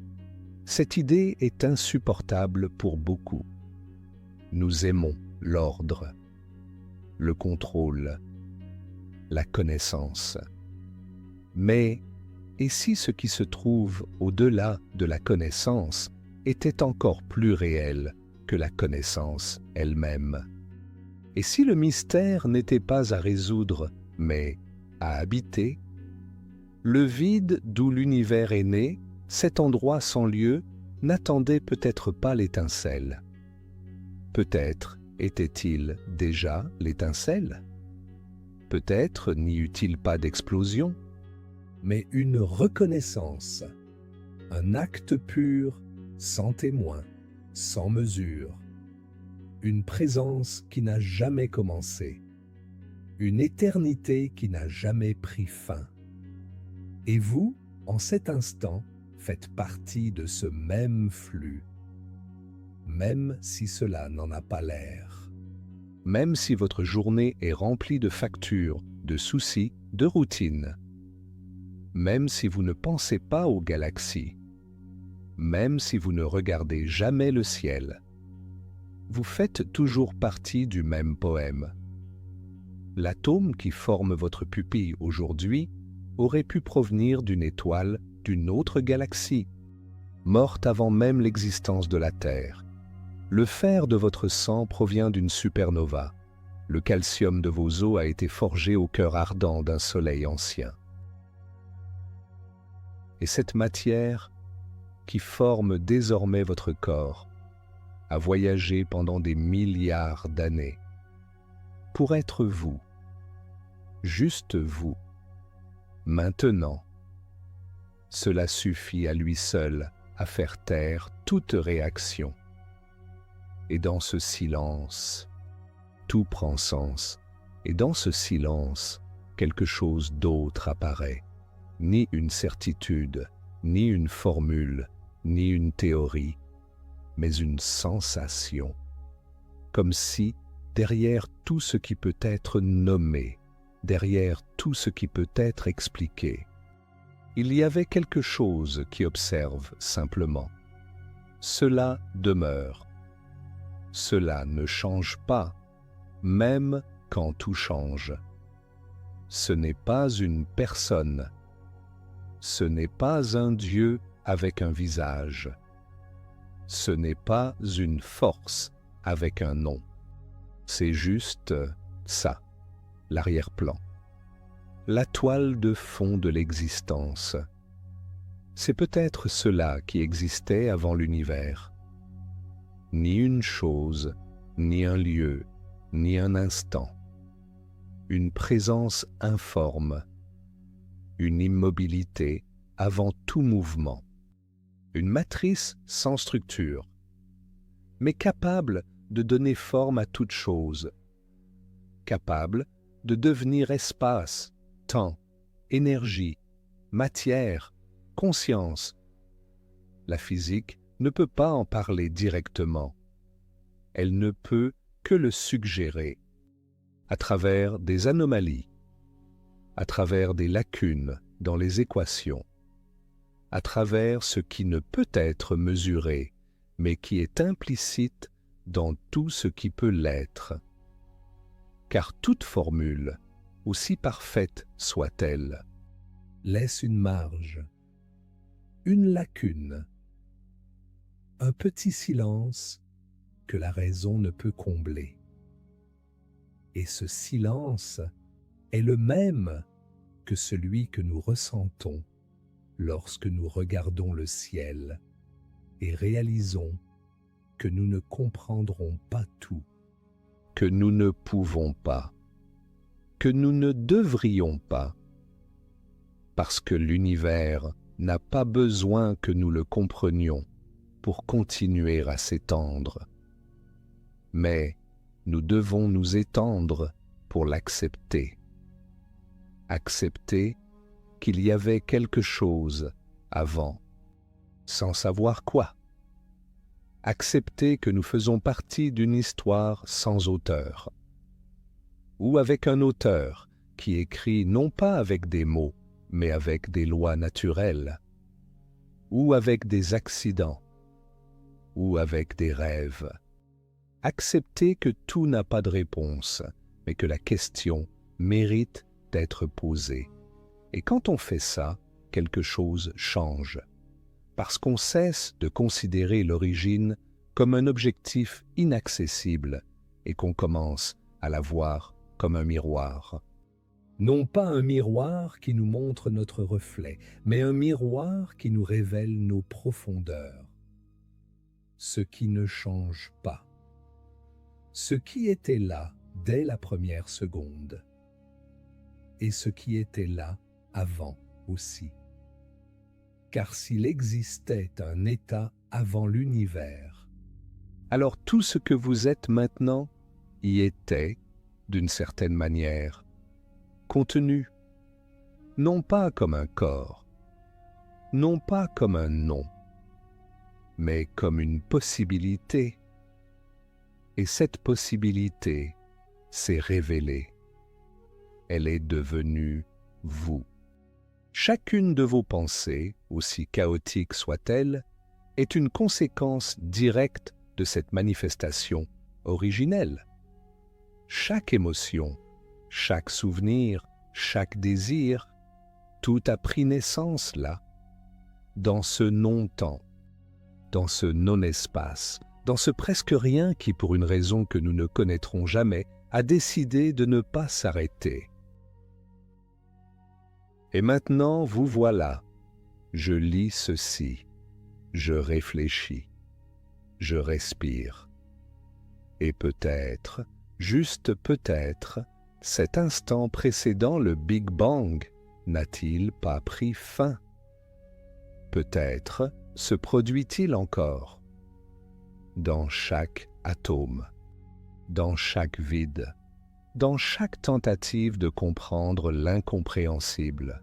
Cette idée est insupportable pour beaucoup. Nous aimons l'ordre, le contrôle, la connaissance. Mais, et si ce qui se trouve au-delà de la connaissance était encore plus réel que la connaissance elle-même? Et si le mystère n'était pas à résoudre, mais à habiter? Le vide d'où l'univers est né, cet endroit sans lieu, n'attendait peut-être pas l'étincelle. Peut-être était-il déjà l'étincelle? Peut-être n'y eut-il pas d'explosion, mais une reconnaissance, un acte pur, sans témoin, sans mesure, une présence qui n'a jamais commencé, une éternité qui n'a jamais pris fin. Et vous, en cet instant, faites partie de ce même flux, même si cela n'en a pas l'air. Même si votre journée est remplie de factures, de soucis, de routines. Même si vous ne pensez pas aux galaxies. Même si vous ne regardez jamais le ciel. Vous faites toujours partie du même poème. L'atome qui forme votre pupille aujourd'hui aurait pu provenir d'une étoile d'une autre galaxie, morte avant même l'existence de la Terre. Le fer de votre sang provient d'une supernova. Le calcium de vos os a été forgé au cœur ardent d'un soleil ancien. Et cette matière, qui forme désormais votre corps, a voyagé pendant des milliards d'années pour être vous, juste vous. Maintenant, cela suffit à lui seul à faire taire toute réaction. Et dans ce silence, tout prend sens. Et dans ce silence, quelque chose d'autre apparaît. Ni une certitude, ni une formule, ni une théorie, mais une sensation. Comme si, derrière tout ce qui peut être nommé, derrière tout ce qui peut être expliqué, il y avait quelque chose qui observe simplement. Cela demeure. Cela ne change pas, même quand tout change. Ce n'est pas une personne. Ce n'est pas un Dieu avec un visage. Ce n'est pas une force avec un nom. C'est juste ça, l'arrière-plan. La toile de fond de l'existence. C'est peut-être cela qui existait avant l'univers. Ni une chose, ni un lieu, ni un instant. Une présence informe, une immobilité avant tout mouvement. Une matrice sans structure, mais capable de donner forme à toute chose, capable de devenir espace, temps, énergie, matière, conscience. La physique ne peut pas en parler directement. Elle ne peut que le suggérer, à travers des anomalies, à travers des lacunes dans les équations, à travers ce qui ne peut être mesuré, mais qui est implicite dans tout ce qui peut l'être. Car toute formule, aussi parfaite soit-elle, laisse une marge, une lacune, un petit silence que la raison ne peut combler. Et ce silence est le même que celui que nous ressentons lorsque nous regardons le ciel et réalisons que nous ne comprendrons pas tout, que nous ne pouvons pas, que nous ne devrions pas, parce que l'univers n'a pas besoin que nous le comprenions pour continuer à s'étendre. Mais nous devons nous étendre pour l'accepter. Accepter qu'il y avait quelque chose avant, sans savoir quoi. Accepter que nous faisons partie d'une histoire sans auteur, ou avec un auteur qui écrit non pas avec des mots, mais avec des lois naturelles, ou avec des accidents, ou avec des rêves. Accepter que tout n'a pas de réponse, mais que la question mérite d'être posée. Et quand on fait ça, quelque chose change, parce qu'on cesse de considérer l'origine comme un objectif inaccessible et qu'on commence à la voir comme un miroir. Non pas un miroir qui nous montre notre reflet, mais un miroir qui nous révèle nos profondeurs. Ce qui ne change pas. Ce qui était là dès la première seconde. Et ce qui était là avant aussi. Car s'il existait un état avant l'univers, alors tout ce que vous êtes maintenant y était, d'une certaine manière, contenu, non pas comme un corps, non pas comme un nom, mais comme une possibilité. Et cette possibilité s'est révélée. Elle est devenue vous. Chacune de vos pensées, aussi chaotique soit-elle, est une conséquence directe de cette manifestation originelle. Chaque émotion, chaque souvenir, chaque désir, Tout a pris naissance là, dans ce non-temps, dans ce non-espace, dans ce presque rien qui, pour une raison que nous ne connaîtrons jamais, a décidé de ne pas s'arrêter. Et maintenant, vous voilà, je lis ceci, je réfléchis, je respire. Et peut-être, juste peut-être, cet instant précédant le Big Bang n'a-t-il pas pris fin? Peut-être se produit-il encore dans chaque atome, dans chaque vide, dans chaque tentative de comprendre l'incompréhensible.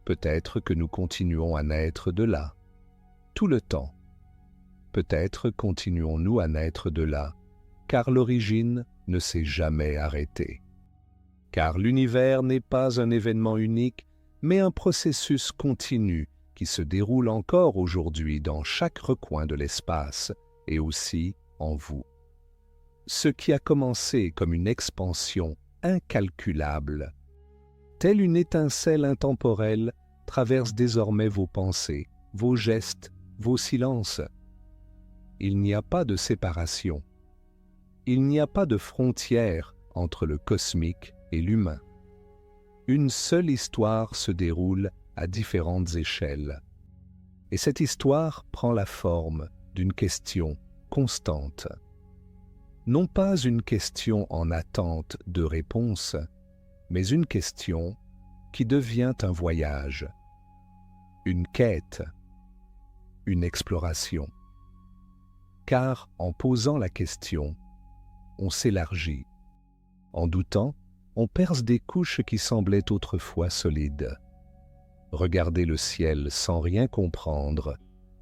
Peut-être que nous continuons à naître de là, tout le temps. Peut-être continuons-nous à naître de là, car l'origine ne s'est jamais arrêtée. Car l'univers n'est pas un événement unique, mais un processus continu qui se déroule encore aujourd'hui dans chaque recoin de l'espace et aussi en vous. Ce qui a commencé comme une expansion incalculable, telle une étincelle intemporelle, traverse désormais vos pensées, vos gestes, vos silences. Il n'y a pas de séparation. Il n'y a pas de frontière entre le cosmique et l'humain. Une seule histoire se déroule à différentes échelles. Et cette histoire prend la forme d'une question constante. Non pas une question en attente de réponse, mais une question qui devient un voyage, une quête, une exploration. Car en posant la question, on s'élargit. En doutant, on perce des couches qui semblaient autrefois solides. Regarder le ciel sans rien comprendre,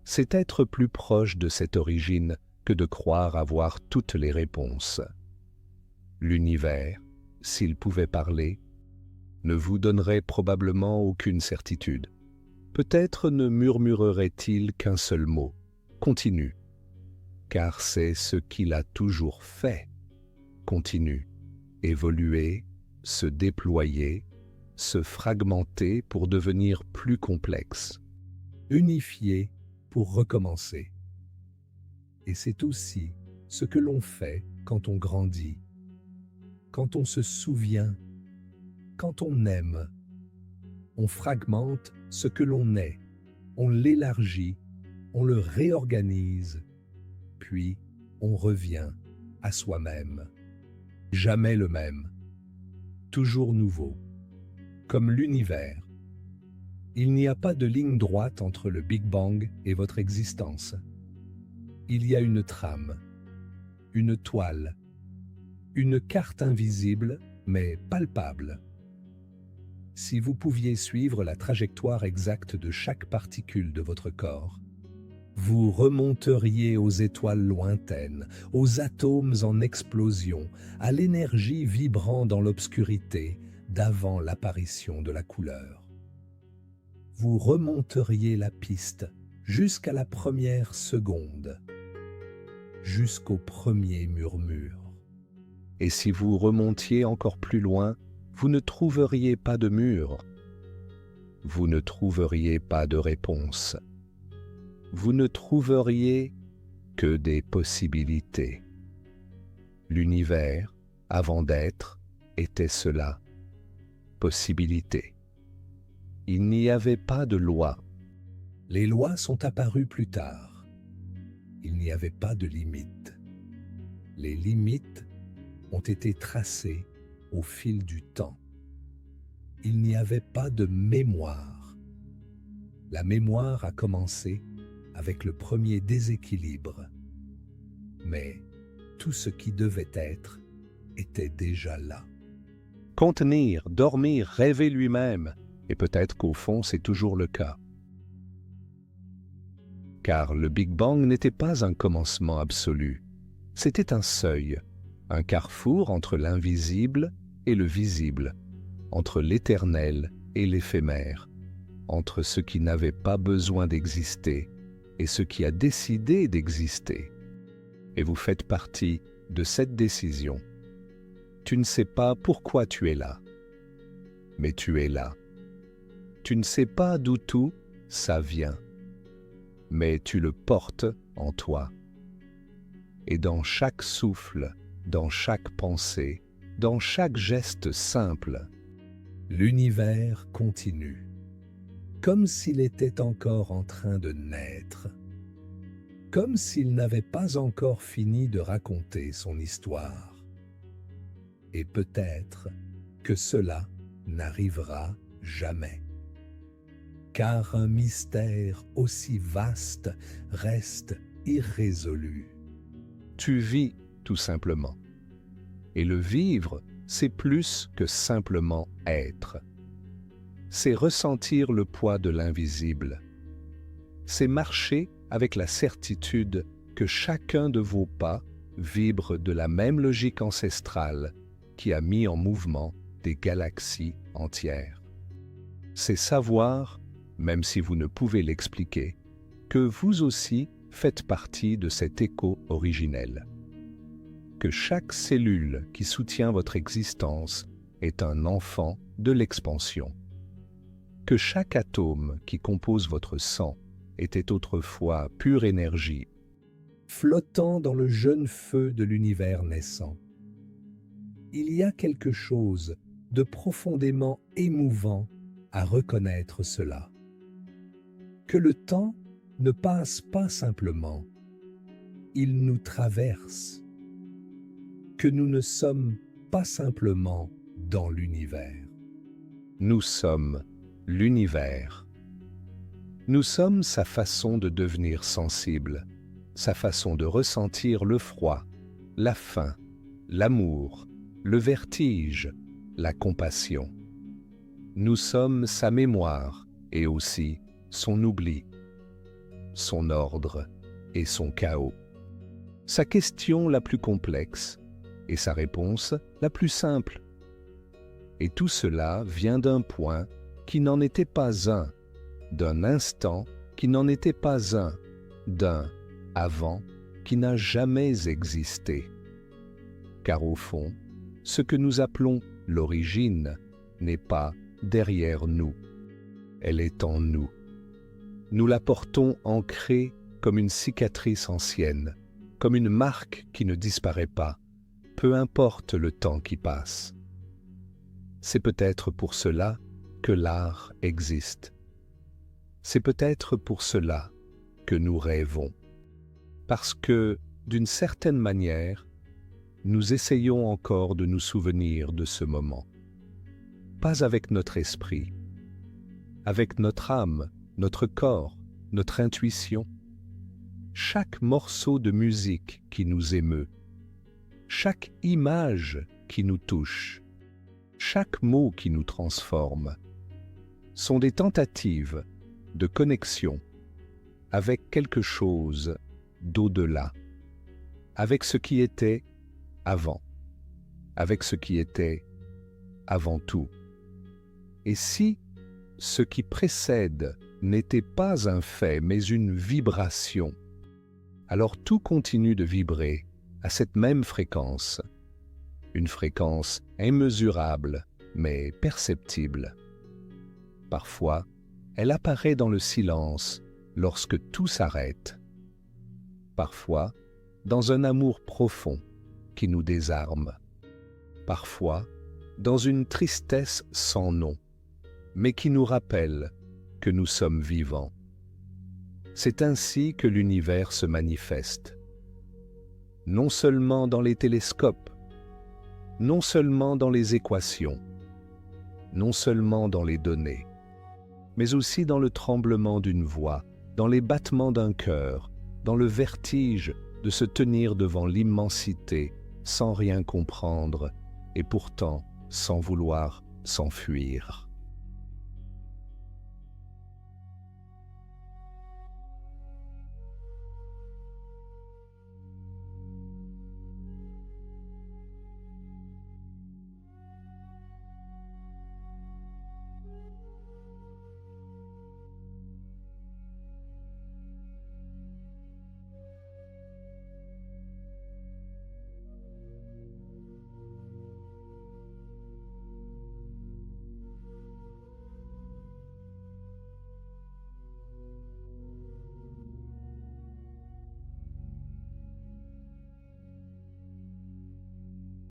c'est être plus proche de cette origine que de croire avoir toutes les réponses. L'univers, s'il pouvait parler, ne vous donnerait probablement aucune certitude. Peut-être ne murmurerait-il qu'un seul mot, continue, car c'est ce qu'il a toujours fait. Continue, évoluer, se déployer, se fragmenter pour devenir plus complexe, unifier pour recommencer. Et c'est aussi ce que l'on fait quand on grandit, quand on se souvient, quand on aime. On fragmente ce que l'on est, on l'élargit, on le réorganise, puis on revient à soi-même. Jamais le même, toujours nouveau, comme l'univers. Il n'y a pas de ligne droite entre le Big Bang et votre existence. Il y a une trame, une toile, une carte invisible mais palpable. Si vous pouviez suivre la trajectoire exacte de chaque particule de votre corps, vous remonteriez aux étoiles lointaines, aux atomes en explosion, à l'énergie vibrant dans l'obscurité d'avant l'apparition de la couleur. Vous remonteriez la piste jusqu'à la première seconde, jusqu'au premier murmure. Et si vous remontiez encore plus loin, vous ne trouveriez pas de mur, vous ne trouveriez pas de réponse. Vous ne trouveriez que des possibilités. L'univers, avant d'être, était cela, possibilité. Il n'y avait pas de loi. Les lois sont apparues plus tard. Il n'y avait pas de limites. Les limites ont été tracées au fil du temps. Il n'y avait pas de mémoire. La mémoire a commencé avec le premier déséquilibre. Mais tout ce qui devait être était déjà là. Contenir, dormir, rêver lui-même, et peut-être qu'au fond c'est toujours le cas. Car le Big Bang n'était pas un commencement absolu, c'était un seuil, un carrefour entre l'invisible et le visible, entre l'éternel et l'éphémère, entre ce qui n'avait pas besoin d'exister et ce qui a décidé d'exister. Et vous faites partie de cette décision. Tu ne sais pas pourquoi tu es là, mais tu es là. Tu ne sais pas d'où tout ça vient, mais tu le portes en toi. Et dans chaque souffle, dans chaque pensée, dans chaque geste simple, l'univers continue, comme s'il était encore en train de naître, comme s'il n'avait pas encore fini de raconter son histoire. Et peut-être que cela n'arrivera jamais, car un mystère aussi vaste reste irrésolu. Tu vis tout simplement. Et le vivre, c'est plus que simplement être. C'est ressentir le poids de l'invisible. C'est marcher avec la certitude que chacun de vos pas vibre de la même logique ancestrale qui a mis en mouvement des galaxies entières. C'est savoir, même si vous ne pouvez l'expliquer, que vous aussi faites partie de cet écho originel. Que chaque cellule qui soutient votre existence est un enfant de l'expansion. Que chaque atome qui compose votre sang était autrefois pure énergie, flottant dans le jeune feu de l'univers naissant. Il y a quelque chose de profondément émouvant à reconnaître cela. Que le temps ne passe pas simplement, il nous traverse. Que nous ne sommes pas simplement dans l'univers. Nous sommes l'univers. Nous sommes sa façon de devenir sensible, sa façon de ressentir le froid, la faim, l'amour, le vertige, la compassion. Nous sommes sa mémoire et aussi son oubli, son ordre et son chaos. Sa question la plus complexe et sa réponse la plus simple. Et tout cela vient d'un point qui n'en était pas un, d'un instant qui n'en était pas un, d'un avant qui n'a jamais existé. Car au fond, ce que nous appelons l'origine n'est pas derrière nous, elle est en nous. Nous la portons ancrée comme une cicatrice ancienne, comme une marque qui ne disparaît pas, peu importe le temps qui passe. C'est peut-être pour cela que l'art existe. C'est peut-être pour cela que nous rêvons. Parce que, d'une certaine manière, nous essayons encore de nous souvenir de ce moment. Pas avec notre esprit, avec notre âme, notre corps, notre intuition. Chaque morceau de musique qui nous émeut, chaque image qui nous touche, chaque mot qui nous transforme, sont des tentatives de connexion avec quelque chose d'au-delà, avec ce qui était avant, avec ce qui était avant tout. Et si ce qui précède n'était pas un fait, mais une vibration, alors tout continue de vibrer à cette même fréquence, une fréquence immesurable, mais perceptible. Parfois, elle apparaît dans le silence lorsque tout s'arrête. Parfois, dans un amour profond qui nous désarme. Parfois, dans une tristesse sans nom, mais qui nous rappelle que nous sommes vivants. C'est ainsi que l'univers se manifeste. Non seulement dans les télescopes, non seulement dans les équations, non seulement dans les données, mais aussi dans le tremblement d'une voix, dans les battements d'un cœur, dans le vertige de se tenir devant l'immensité sans rien comprendre et pourtant sans vouloir s'enfuir.